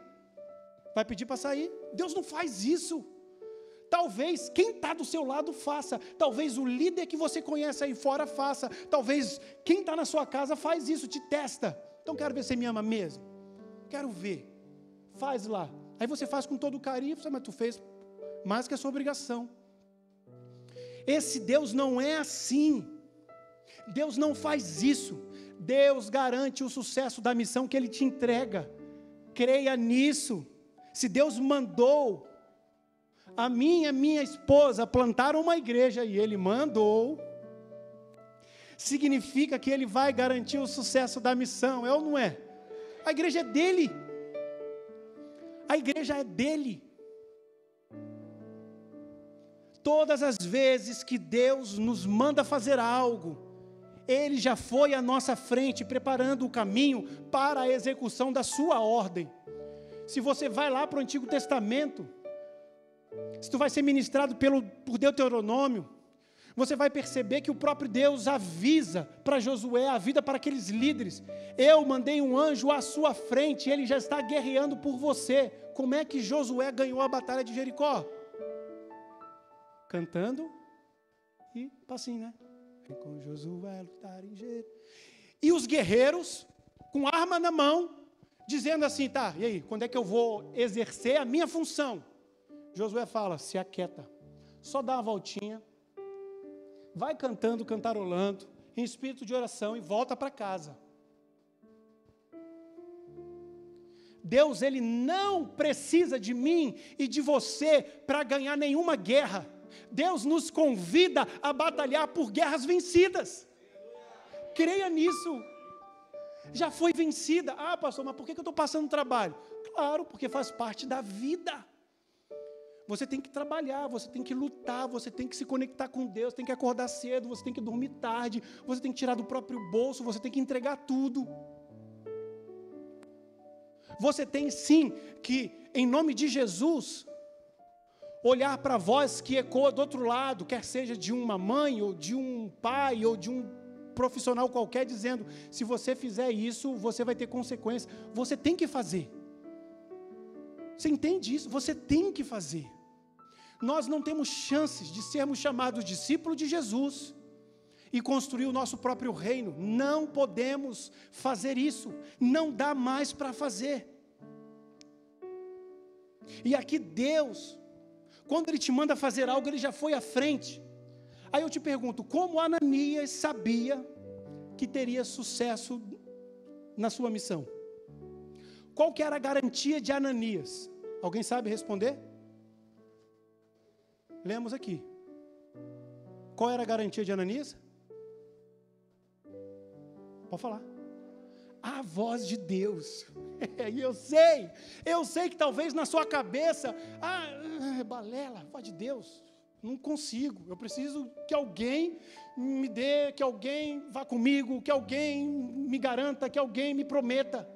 Speaker 2: Vai pedir para sair? Deus não faz isso. Talvez quem está do seu lado faça, talvez o líder que você conhece aí fora faça, talvez quem está na sua casa faz isso, te testa. Então quero ver se você me ama mesmo, quero ver, faz lá. Aí você faz com todo carinho, mas tu fez mais que a sua obrigação. Esse Deus não é assim. Deus não faz isso. Deus garante o sucesso da missão que Ele te entrega. Creia nisso. Se Deus mandou a mim e a minha esposa plantar uma igreja e Ele mandou, significa que Ele vai garantir o sucesso da missão, é ou não é? A igreja é dele. A igreja é dele. Todas as vezes que Deus nos manda fazer algo, Ele já foi à nossa frente, preparando o caminho para a execução da sua ordem. Se você vai lá para o Antigo Testamento, se tu vai ser ministrado por Deuteronômio, você vai perceber que o próprio Deus avisa para Josué, avisa para aqueles líderes: eu mandei um anjo à sua frente, ele já está guerreando por você. Como é que Josué ganhou a batalha de Jericó? Cantando e passinho, né? Com Josué lutar em Jericó. E os guerreiros, com arma na mão, dizendo assim: tá, e aí, quando é que eu vou exercer a minha função? Josué fala: se aquieta, só dá uma voltinha, vai cantando, cantarolando, em espírito de oração e volta para casa. Deus, Ele não precisa de mim e de você para ganhar nenhuma guerra. Deus nos convida a batalhar por guerras vencidas. Creia nisso. Já foi vencida. Ah, pastor, mas por que eu estou passando trabalho? Claro, porque faz parte da vida. Você tem que trabalhar, você tem que lutar, você tem que se conectar com Deus, tem que acordar cedo, você tem que dormir tarde, você tem que tirar do próprio bolso, você tem que entregar tudo. Você tem sim que, em nome de Jesus, olhar para a voz que ecoa do outro lado, quer seja de uma mãe, ou de um pai, ou de um profissional qualquer, dizendo: se você fizer isso, você vai ter consequências. Você tem que fazer. Você entende isso? Você tem que fazer. Nós não temos chances de sermos chamados discípulos de Jesus e construir o nosso próprio reino. Não podemos fazer isso. Não dá mais para fazer. E aqui Deus, quando Ele te manda fazer algo, Ele já foi à frente. Aí eu te pergunto: como Ananias sabia que teria sucesso na sua missão? Qual que era a garantia de Ananias? Alguém sabe responder? Lemos aqui. Qual era a garantia de Ananias? Pode falar. A voz de Deus. E eu sei que talvez na sua cabeça: balela, voz de Deus, não consigo, eu preciso que alguém me dê, que alguém vá comigo, que alguém me garanta, que alguém me prometa.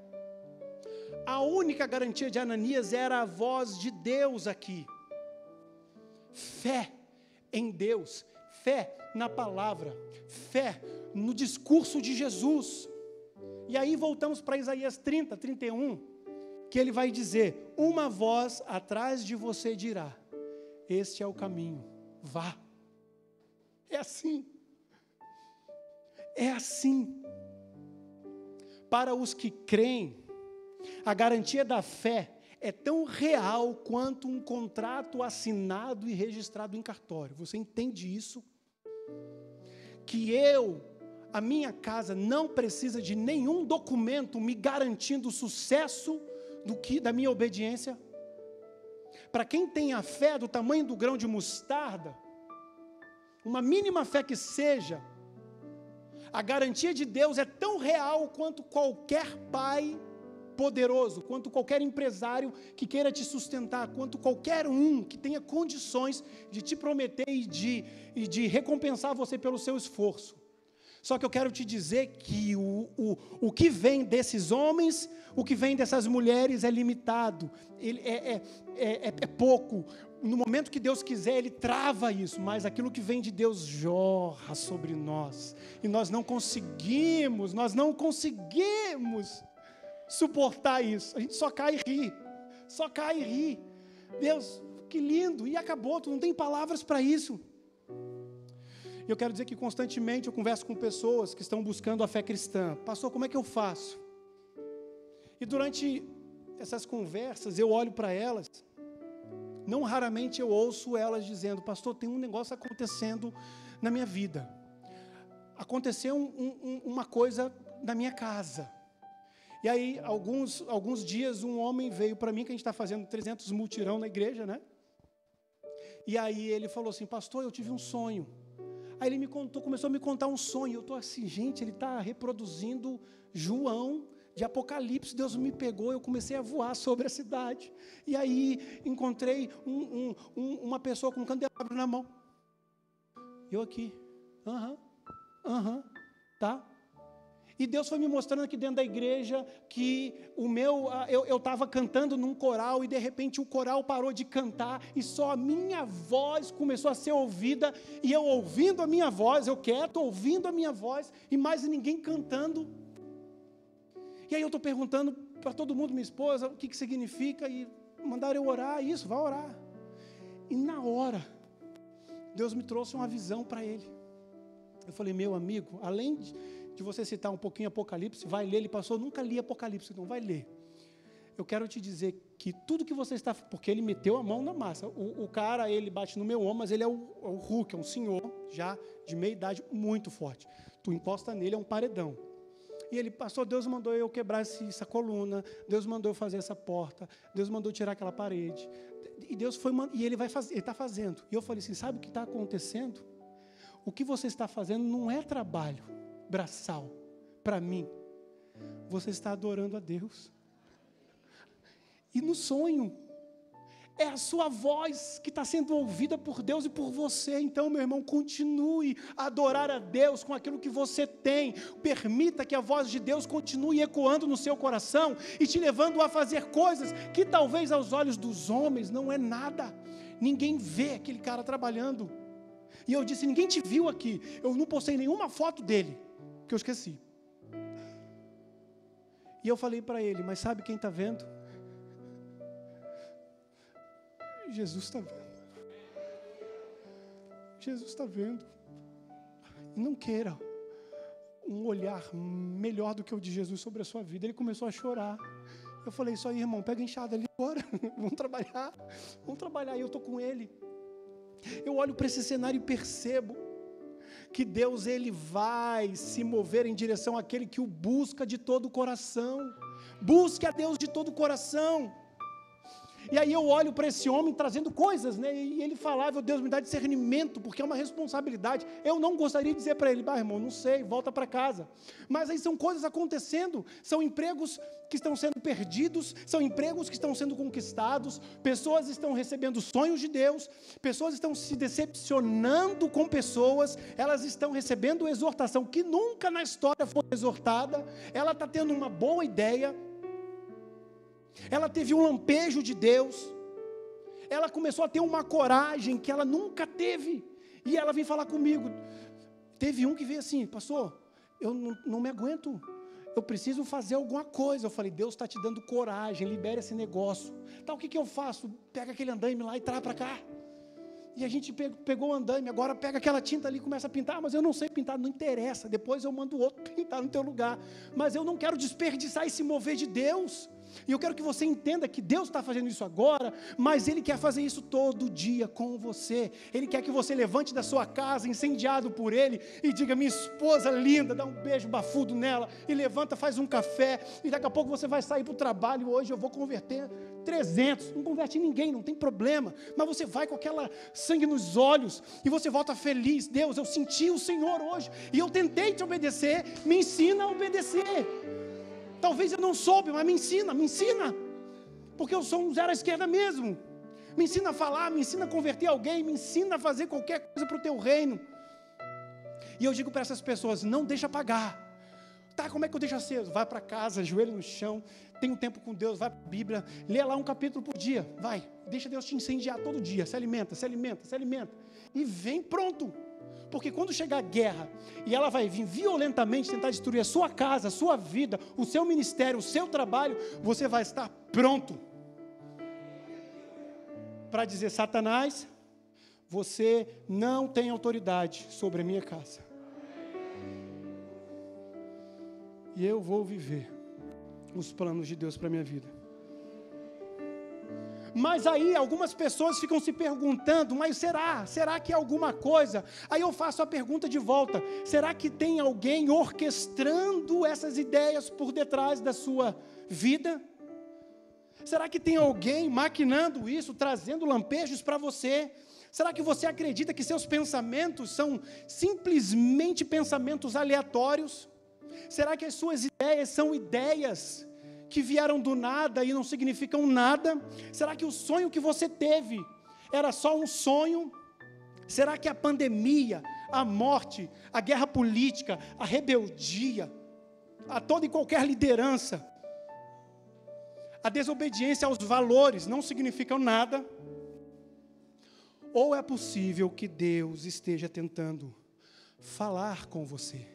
Speaker 2: A única garantia de Ananias era a voz de Deus aqui. Fé em Deus, fé na palavra, fé no discurso de Jesus. E aí voltamos para Isaías 30, 31, que ele vai dizer: uma voz atrás de você dirá: este é o caminho, vá. É assim. É assim. Para os que creem, a garantia da fé é tão real quanto um contrato assinado e registrado em cartório. Você entende isso? Que a minha casa não precisa de nenhum documento me garantindo o sucesso da minha obediência. Para quem tem a fé do tamanho do grão de mostarda, uma mínima fé que seja, a garantia de Deus é tão real quanto qualquer pai poderoso, quanto qualquer empresário que queira te sustentar, quanto qualquer um que tenha condições de te prometer e de recompensar você pelo seu esforço. Só que eu quero te dizer que o que vem desses homens, o que vem dessas mulheres é limitado, é pouco. No momento que Deus quiser, Ele trava isso, mas aquilo que vem de Deus jorra sobre nós, e nós não conseguimos suportar isso. A gente só cai e ri, Deus, que lindo, e acabou, tu não tem palavras para isso. Eu quero dizer que constantemente eu converso com pessoas que estão buscando a fé cristã. Pastor, como é que eu faço? E durante essas conversas eu olho para elas, não raramente eu ouço elas dizendo: pastor, tem um negócio acontecendo na minha vida. Aconteceu uma coisa na minha casa. E aí, alguns dias, um homem veio para mim, que a gente está fazendo 300 mutirão na igreja, né? E aí ele falou assim: pastor, eu tive um sonho. Aí ele começou a me contar um sonho. Eu estou assim: gente, ele está reproduzindo João de Apocalipse. Deus me pegou, eu comecei a voar sobre a cidade. E aí encontrei uma pessoa com um candelabro na mão. Eu aqui, tá. E Deus foi me mostrando aqui dentro da igreja que eu estava cantando num coral e de repente o coral parou de cantar e só a minha voz começou a ser ouvida, e eu ouvindo a minha voz, eu quieto, ouvindo a minha voz e mais ninguém cantando. E aí eu estou perguntando para todo mundo, minha esposa, o que significa, e mandaram eu orar, isso, vai orar. E na hora, Deus me trouxe uma visão para ele. Eu falei, meu amigo, além de você citar um pouquinho Apocalipse, vai ler, ele passou, nunca li Apocalipse, então vai ler. Eu quero te dizer que tudo que você está, porque ele meteu a mão na massa, o cara, ele bate no meu ombro, mas ele é o Hulk, é um senhor, já de meia idade, muito forte. Tu encosta nele, é um paredão. E ele passou, Deus mandou eu quebrar essa coluna, Deus mandou eu fazer essa porta, Deus mandou tirar aquela parede, e Deus foi, e ele vai fazer, ele está fazendo. E eu falei assim, sabe o que está acontecendo? O que você está fazendo não é trabalho braçal para mim, você está adorando a Deus. E no sonho é a sua voz que está sendo ouvida por Deus e por você. Então, meu irmão, continue a adorar a Deus com aquilo que você tem. Permita que a voz de Deus continue ecoando no seu coração e te levando a fazer coisas que talvez aos olhos dos homens não é nada. Ninguém vê aquele cara trabalhando. E eu disse, ninguém te viu aqui. Eu não postei nenhuma foto dele, que eu esqueci. E eu falei para ele, mas sabe quem está vendo? Jesus está vendo. Jesus está vendo. E não queira um olhar melhor do que o de Jesus sobre a sua vida. Ele começou a chorar. Eu falei, isso aí, irmão, pega a enxada ali agora. Vamos trabalhar. E eu estou com ele. Eu olho para esse cenário e percebo que Deus, ele vai se mover em direção àquele que o busca de todo o coração. Busque a Deus de todo o coração. E aí eu olho para esse homem trazendo coisas, né? E ele falava, Deus, me dá discernimento, porque é uma responsabilidade. Eu não gostaria de dizer para ele, irmão, não sei, volta para casa. Mas aí são coisas acontecendo, são empregos que estão sendo perdidos, são empregos que estão sendo conquistados, pessoas estão recebendo sonhos de Deus, pessoas estão se decepcionando com pessoas, elas estão recebendo exortação que nunca na história foi exortada, ela está tendo uma boa ideia, ela teve um lampejo de Deus, ela começou a ter uma coragem que ela nunca teve, e ela vem falar comigo. Teve um que veio assim, pastor, eu não me aguento, eu preciso fazer alguma coisa. Eu falei, Deus está te dando coragem, libera esse negócio. Tá, o que eu faço? Pega aquele andaime lá e traz para cá. E a gente pegou o andaime, agora pega aquela tinta ali e começa a pintar, mas eu não sei pintar, não interessa, depois eu mando o outro pintar no teu lugar. Mas eu não quero desperdiçar esse mover de Deus. E eu quero que você entenda que Deus está fazendo isso agora, mas Ele quer fazer isso todo dia com você. Ele quer que você levante da sua casa, incendiado por Ele, e diga, minha esposa linda, dá um beijo bafudo nela, e levanta, faz um café, e daqui a pouco você vai sair para o trabalho, hoje eu vou converter 300, não converte ninguém, não tem problema, mas você vai com aquela sangue nos olhos, e você volta feliz. Deus, eu senti o Senhor hoje, e eu tentei te obedecer, me ensina a obedecer. Talvez eu não soube, mas me ensina, porque eu sou um zero à esquerda mesmo. Me ensina a falar, me ensina a converter alguém, me ensina a fazer qualquer coisa para o teu reino. E eu digo para essas pessoas, não deixa apagar. Tá, como é que eu deixo aceso? Vai para casa, joelho no chão, tem um tempo com Deus, vai para a Bíblia, lê lá um capítulo por dia, vai, deixa Deus te incendiar todo dia, se alimenta, e vem pronto. Porque quando chegar a guerra, e ela vai vir violentamente tentar destruir a sua casa, a sua vida, o seu ministério, o seu trabalho, você vai estar pronto para dizer, Satanás, você não tem autoridade sobre a minha casa. E eu vou viver os planos de Deus para a minha vida. Mas aí algumas pessoas ficam se perguntando, mas será que é alguma coisa? Aí eu faço a pergunta de volta, será que tem alguém orquestrando essas ideias por detrás da sua vida? Será que tem alguém maquinando isso, trazendo lampejos para você? Será que você acredita que seus pensamentos são simplesmente pensamentos aleatórios? Será que as suas ideias são ideias que vieram do nada e não significam nada? Será que o sonho que você teve era só um sonho? Será que a pandemia, a morte, a guerra política, a rebeldia, a toda e qualquer liderança. A desobediência aos valores não significa nada. Ou é possível que Deus esteja tentando falar com você.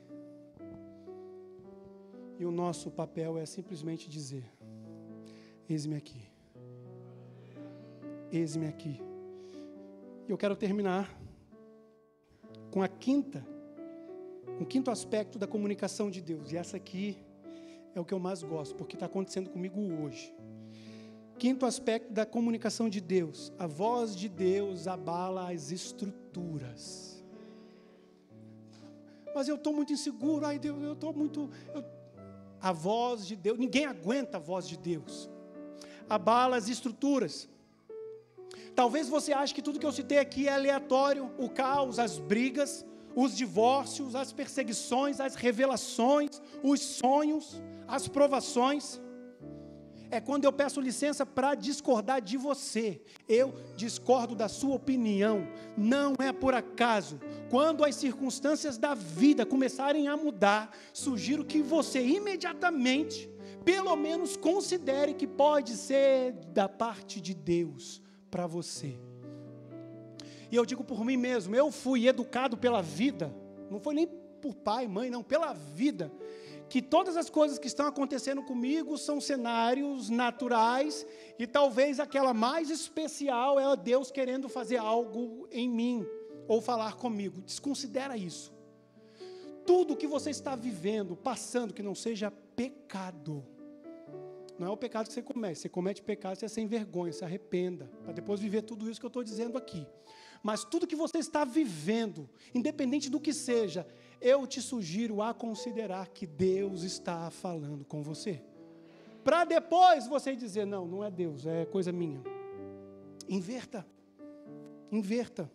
Speaker 2: E o nosso papel é simplesmente dizer: eis-me aqui. Eis-me aqui. E eu quero terminar com o quinto aspecto da comunicação de Deus. E essa aqui é o que eu mais gosto, porque está acontecendo comigo hoje. Quinto aspecto da comunicação de Deus: a voz de Deus abala as estruturas. Mas eu estou muito inseguro, ai Deus, eu estou muito... A voz de Deus, ninguém aguenta a voz de Deus. Abala as estruturas. Talvez você ache que tudo que eu citei aqui é aleatório, o caos, as brigas, os divórcios, as perseguições, as revelações, os sonhos, as provações. É quando eu peço licença para discordar de você. Eu discordo da sua opinião. Não é por acaso. Quando as circunstâncias da vida começarem a mudar, sugiro que você imediatamente, pelo menos considere que pode ser da parte de Deus para você. E eu digo por mim mesmo, eu fui educado pela vida, não foi nem por pai, mãe, não, pela vida, que todas as coisas que estão acontecendo comigo são cenários naturais, e talvez aquela mais especial é Deus querendo fazer algo em mim, ou falar comigo. Desconsidera isso. Tudo que você está vivendo, passando, que não seja pecado, não é o pecado que você comete pecado, você é sem vergonha, se arrependa, para depois viver tudo isso que eu estou dizendo aqui. Mas tudo que você está vivendo, independente do que seja, eu te sugiro a considerar que Deus está falando com você. Para depois você dizer, não é Deus, é coisa minha. Inverta. Inverta.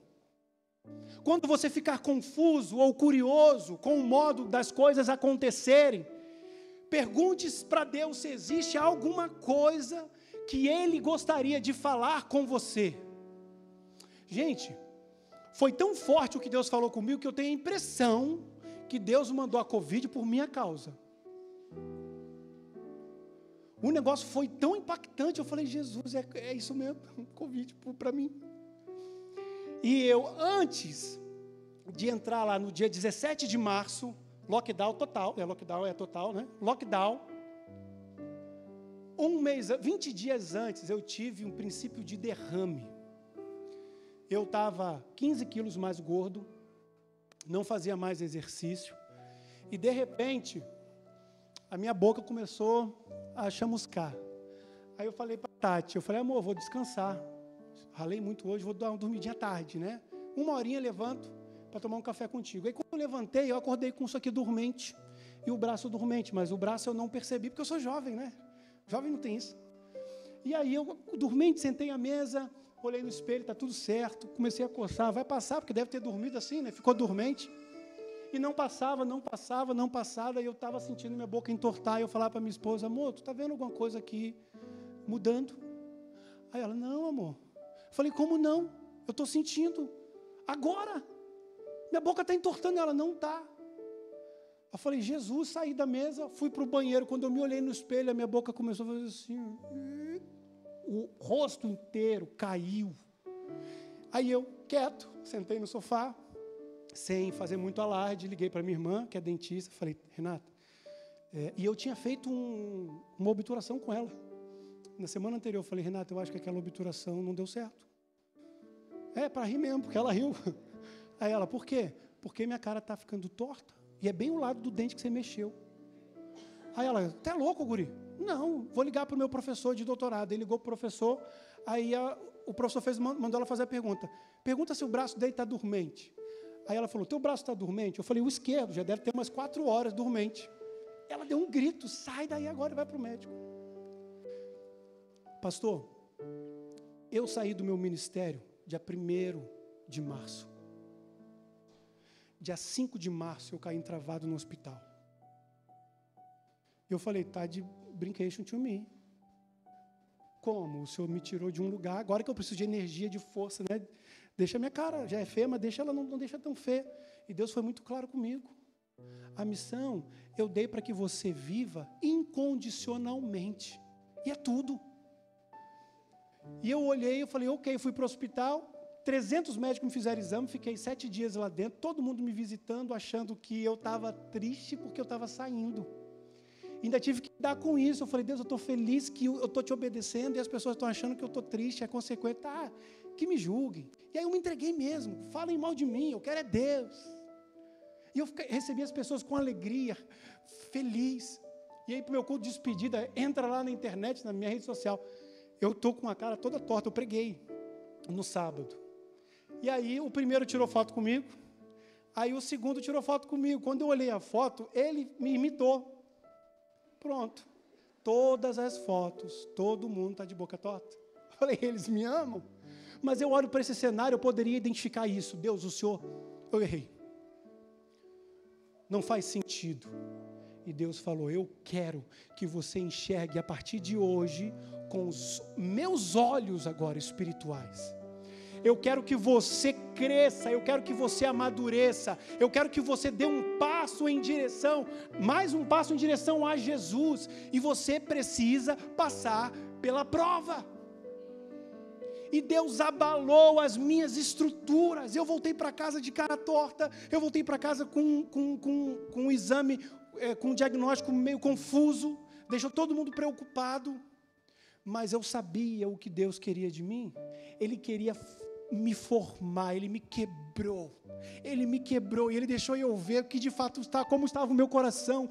Speaker 2: Quando você ficar confuso ou curioso com o modo das coisas acontecerem, pergunte para Deus se existe alguma coisa que Ele gostaria de falar com você. Gente, foi tão forte o que Deus falou comigo que eu tenho a impressão que Deus mandou a Covid por minha causa. O negócio foi tão impactante, eu falei, Jesus, é isso mesmo, Covid para mim. E eu, antes de entrar lá no dia 17 de março, lockdown total, né? Lockdown. 20 dias antes, eu tive um princípio de derrame. Eu estava 15 quilos mais gordo, não fazia mais exercício, e de repente, a minha boca começou a chamuscar. Aí eu falei para a Tati, amor, vou descansar. Ralei muito hoje, vou dar uma dormidinha tarde, né? 1 horinha levanto para tomar um café contigo. Aí quando eu levantei, eu acordei com isso aqui dormente, e o braço dormente, mas o braço eu não percebi, porque eu sou jovem, né? Jovem não tem isso. E aí eu, dormente, sentei à mesa, olhei no espelho, está tudo certo, comecei a coçar, vai passar, porque deve ter dormido assim, né? Ficou dormente. E não passava, e eu estava sentindo minha boca entortar, e eu falava para minha esposa, amor, tu está vendo alguma coisa aqui mudando? Aí ela, não, amor. Eu falei, como não? Eu estou sentindo. Agora. Minha boca está entortando, ela não está. Eu falei, Jesus, saí da mesa, fui para o banheiro, quando eu me olhei no espelho, a minha boca começou a fazer assim, o rosto inteiro caiu. Aí eu, quieto, sentei no sofá, sem fazer muito alarde, liguei para minha irmã, que é dentista, falei, Renata, e eu tinha feito uma obturação com ela. Na semana anterior, eu falei, Renata, eu acho que aquela obturação não deu certo. Para rir mesmo, porque ela riu. Aí ela, por quê? Porque minha cara está ficando torta, e é bem o lado do dente que você mexeu. Aí ela, tá louco, guri? Não, vou ligar para o meu professor de doutorado. Ele ligou para o professor, aí o professor mandou ela fazer a pergunta se o braço dele está dormente. Aí ela falou, teu braço está dormente? Eu falei, o esquerdo, já deve ter umas 4 horas dormente. Ela deu um grito, sai daí agora e vai para o médico. Pastor, eu saí do meu ministério dia 1º de março. Dia 5 de março eu caí entravado no hospital. Eu falei, tá de brincation to me. Como? O Senhor me tirou de um lugar, agora que eu preciso de energia, de força, né? Deixa a minha cara, já é feia, mas deixa ela, não deixa tão feia. E Deus foi muito claro comigo. A missão eu dei para que você viva incondicionalmente. E é tudo. E eu olhei, eu falei, ok, fui para o hospital, 300 médicos me fizeram exame, fiquei 7 dias lá dentro, todo mundo me visitando, achando que eu estava triste porque eu estava saindo. Ainda tive que lidar com isso. Eu falei, Deus, eu estou feliz que eu estou te obedecendo e as pessoas estão achando que eu estou triste, é consequente, que me julguem. E aí eu me entreguei mesmo, falem mal de mim, eu quero é Deus. E eu recebi as pessoas com alegria, feliz. E aí para o meu culto de despedida, entra lá na internet, na minha rede social, eu estou com a cara toda torta, eu preguei no sábado. E aí o primeiro tirou foto comigo, aí o segundo tirou foto comigo. Quando eu olhei a foto, ele me imitou. Pronto, todas as fotos, todo mundo está de boca torta. Eu falei, eles me amam, mas eu olho para esse cenário, eu poderia identificar isso. Deus, o Senhor, eu errei. Não faz sentido. E Deus falou, eu quero que você enxergue a partir de hoje, com os meus olhos agora espirituais. Eu quero que você cresça, eu quero que você amadureça, eu quero que você dê um passo em direção, mais um passo em direção a Jesus, e você precisa passar pela prova. E Deus abalou as minhas estruturas, eu voltei para casa de cara torta, eu voltei para casa com um exame, com um diagnóstico meio confuso, deixou todo mundo preocupado, mas eu sabia o que Deus queria de mim. Ele queria me formar, Ele me quebrou, e Ele deixou eu ver que de fato como estava o meu coração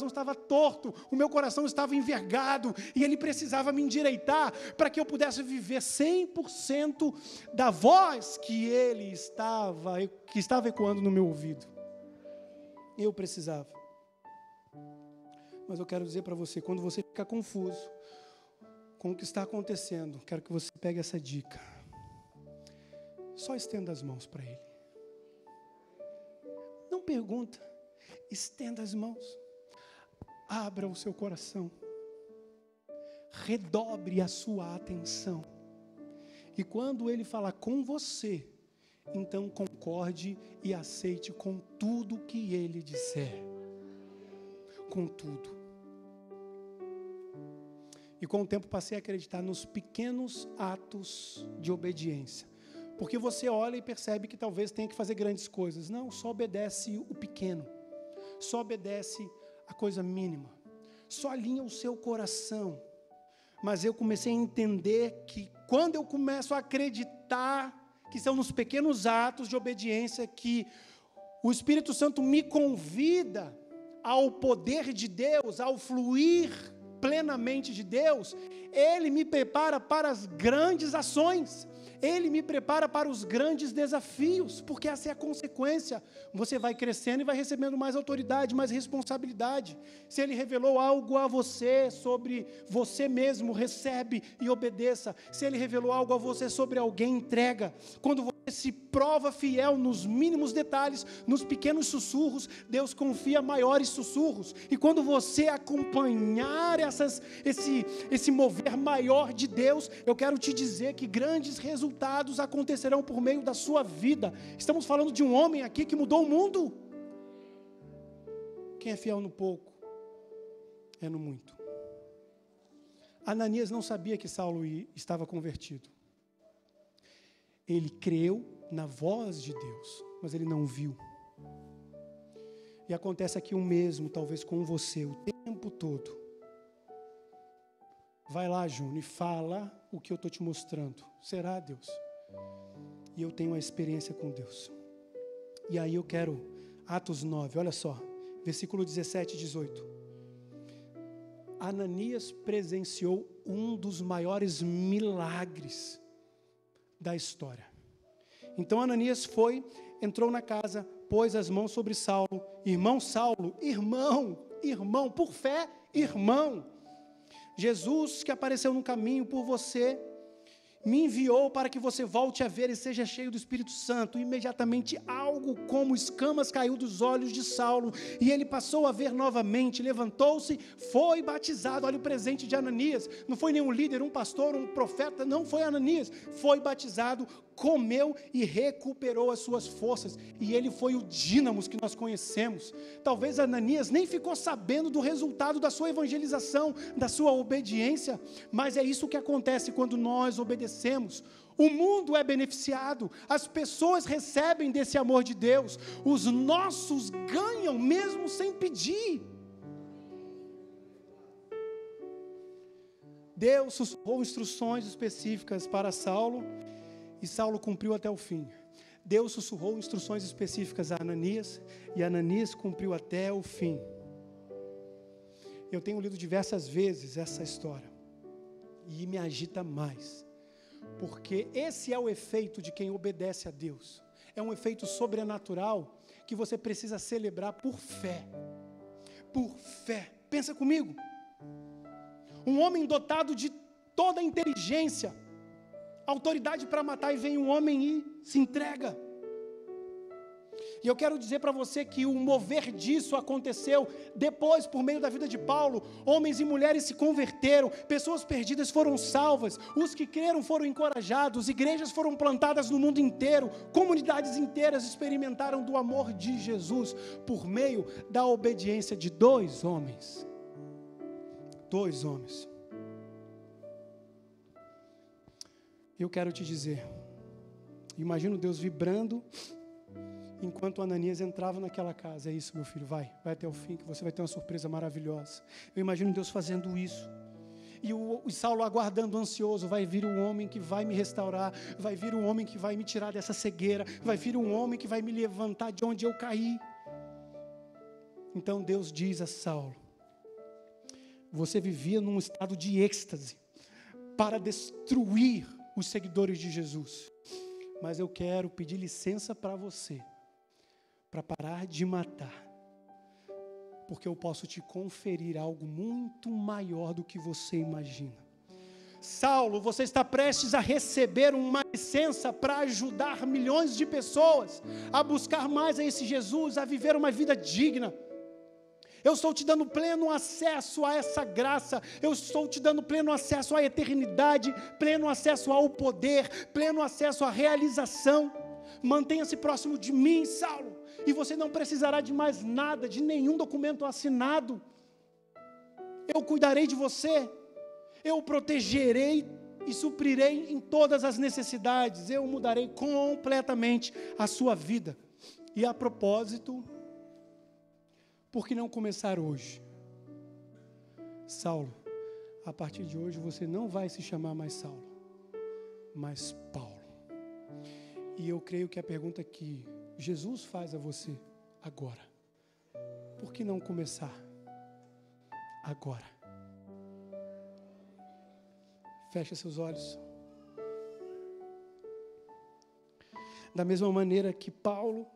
Speaker 2: estava torto, o meu coração estava envergado, e Ele precisava me endireitar, para que eu pudesse viver 100% da voz que estava ecoando no meu ouvido. Eu precisava. Mas eu quero dizer para você, quando você fica confuso com o que está acontecendo, quero que você pegue essa dica. Só estenda as mãos para Ele. Não pergunta, estenda as mãos. Abra o seu coração. Redobre a sua atenção. E quando Ele falar com você, então concorde e aceite com tudo que Ele disser. Com tudo. E com o tempo passei a acreditar nos pequenos atos de obediência. Porque você olha e percebe que talvez tenha que fazer grandes coisas. Não, só obedece o pequeno. Só obedece a coisa mínima. Só alinha o seu coração. Mas eu comecei a entender que quando eu começo a acreditar que são nos pequenos atos de obediência que o Espírito Santo me convida ao poder de Deus, ao fluir plenamente de Deus, Ele me prepara para as grandes ações. Ele me prepara para os grandes desafios, porque essa é a consequência. Você vai crescendo e vai recebendo mais autoridade, mais responsabilidade. Se Ele revelou algo a você sobre você mesmo, recebe e obedeça. Se Ele revelou algo a você sobre alguém, entrega. Quando você se prova fiel nos mínimos detalhes, nos pequenos sussurros, Deus confia maiores sussurros. E quando você acompanhar esse mover maior de Deus, eu quero te dizer que grandes resultados acontecerão por meio da sua vida. Estamos falando de um homem aqui que mudou o mundo. Quem é fiel no pouco, é no muito. Ananias não sabia que Saulo estava convertido. Ele creu na voz de Deus, mas ele não viu. E acontece aqui o mesmo, talvez com você, o tempo todo. Vai lá, Júnior, e fala o que eu estou te mostrando. Será, Deus? E eu tenho uma experiência com Deus. E aí eu quero, Atos 9, olha só, versículo 17 e 18. Ananias presenciou um dos maiores milagres da história. Então Ananias entrou na casa, pôs as mãos sobre Saulo. Irmão Saulo, irmão, por fé, irmão. Jesus, que apareceu no caminho por você, me enviou para que você volte a ver e seja cheio do Espírito Santo. Imediatamente algo como escamas caiu dos olhos de Saulo, e ele passou a ver novamente, levantou-se, foi batizado. Olha o presente de Ananias, não foi nenhum líder, um pastor, um profeta, não foi Ananias, foi batizado comeu e recuperou as suas forças. E ele foi o dínamo que nós conhecemos. Talvez Ananias nem ficou sabendo do resultado da sua evangelização, da sua obediência, mas é isso que acontece quando nós obedecemos. O mundo é beneficiado, as pessoas recebem desse amor de Deus, os nossos ganham mesmo sem pedir. Deus sussurrou instruções específicas para Saulo, e Saulo cumpriu até o fim. Deus sussurrou instruções específicas a Ananias, e Ananias cumpriu até o fim. Eu tenho lido diversas vezes essa história, e me agita mais, porque esse é o efeito de quem obedece a Deus. É um efeito sobrenatural que você precisa celebrar por fé. Por fé. Pensa comigo. Um homem dotado de toda a inteligência, autoridade para matar, e vem um homem e se entrega. E eu quero dizer para você que o mover disso aconteceu depois, por meio da vida de Paulo. Homens e mulheres se converteram, pessoas perdidas foram salvas, os que creram foram encorajados, igrejas foram plantadas no mundo inteiro, comunidades inteiras experimentaram do amor de Jesus, por meio da obediência de dois homens. Dois homens. Eu quero te dizer, imagino Deus vibrando enquanto Ananias entrava naquela casa. É isso, meu filho, vai até o fim, que você vai ter uma surpresa maravilhosa. Eu imagino Deus fazendo isso. E o Saulo aguardando, ansioso, vai vir um homem que vai me restaurar, vai vir um homem que vai me tirar dessa cegueira, vai vir um homem que vai me levantar de onde eu caí. Então Deus diz a Saulo: você vivia num estado de êxtase para destruir os seguidores de Jesus, mas eu quero pedir licença para você, para parar de matar, porque eu posso te conferir algo muito maior do que você imagina. Saulo, você está prestes a receber uma licença para ajudar milhões de pessoas a buscar mais a esse Jesus, a viver uma vida digna. Eu estou te dando pleno acesso a essa graça, eu estou te dando pleno acesso à eternidade, pleno acesso ao poder, pleno acesso à realização. Mantenha-se próximo de mim, Saulo, e você não precisará de mais nada, de nenhum documento assinado. Eu cuidarei de você, eu o protegerei e suprirei em todas as necessidades, eu mudarei completamente a sua vida. E a propósito, por que não começar hoje? Saulo, a partir de hoje você não vai se chamar mais Saulo, mas Paulo. E eu creio que a pergunta que Jesus faz a você agora: por que não começar agora? Feche seus olhos. Da mesma maneira que Paulo,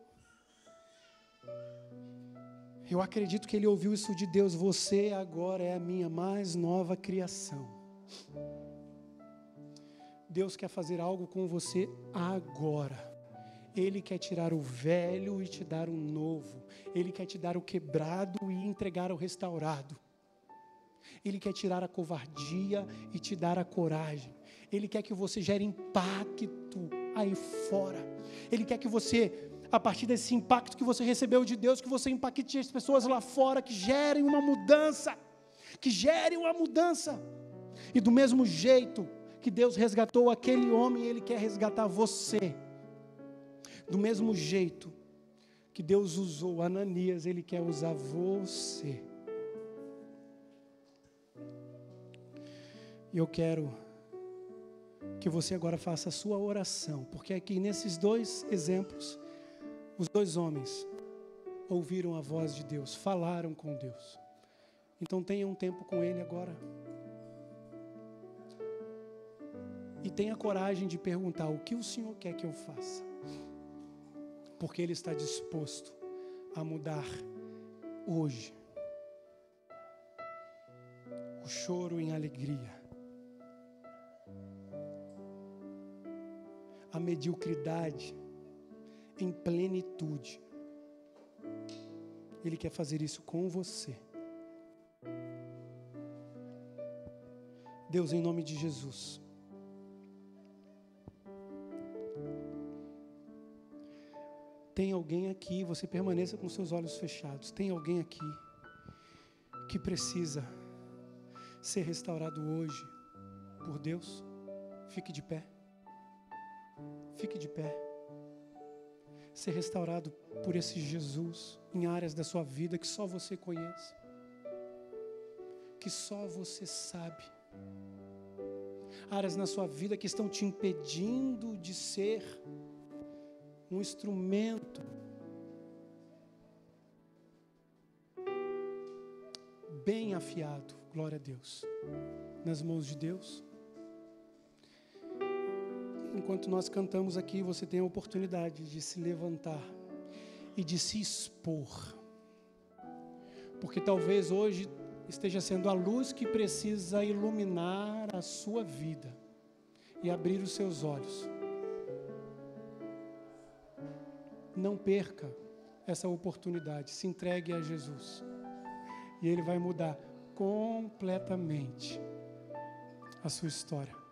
Speaker 2: eu acredito que ele ouviu isso de Deus: você agora é a minha mais nova criação. Deus quer fazer algo com você agora. Ele quer tirar o velho e te dar um novo. Ele quer te dar o quebrado e entregar o restaurado. Ele quer tirar a covardia e te dar a coragem. Ele quer que você gere impacto aí fora. Ele quer que você, a partir desse impacto que você recebeu de Deus, que você impacte as pessoas lá fora, que gerem uma mudança. Que gerem uma mudança. E do mesmo jeito que Deus resgatou aquele homem, Ele quer resgatar você. Do mesmo jeito que Deus usou Ananias, Ele quer usar você. E eu quero que você agora faça a sua oração, porque aqui nesses dois exemplos, os dois homens ouviram a voz de Deus, falaram com Deus. Então tenha um tempo com Ele agora. E tenha coragem de perguntar: o que o Senhor quer que eu faça? Porque Ele está disposto a mudar hoje o choro em alegria, a mediocridade em plenitude. Ele quer fazer isso com você. Deus, em nome de Jesus, Tem alguém aqui, você permaneça com seus olhos fechados. Tem alguém aqui que precisa ser restaurado hoje por Deus? Fique de pé. Fique de pé. Ser restaurado por esse Jesus em áreas da sua vida que só você conhece, que só você sabe. Áreas na sua vida que estão te impedindo de ser um instrumento bem afiado, glória a Deus, nas mãos de Deus. Enquanto nós cantamos aqui, você tem a oportunidade de se levantar e de se expor, porque talvez hoje esteja sendo a luz que precisa iluminar a sua vida e abrir os seus olhos. Não perca essa oportunidade, se entregue a Jesus e Ele vai mudar completamente a sua história.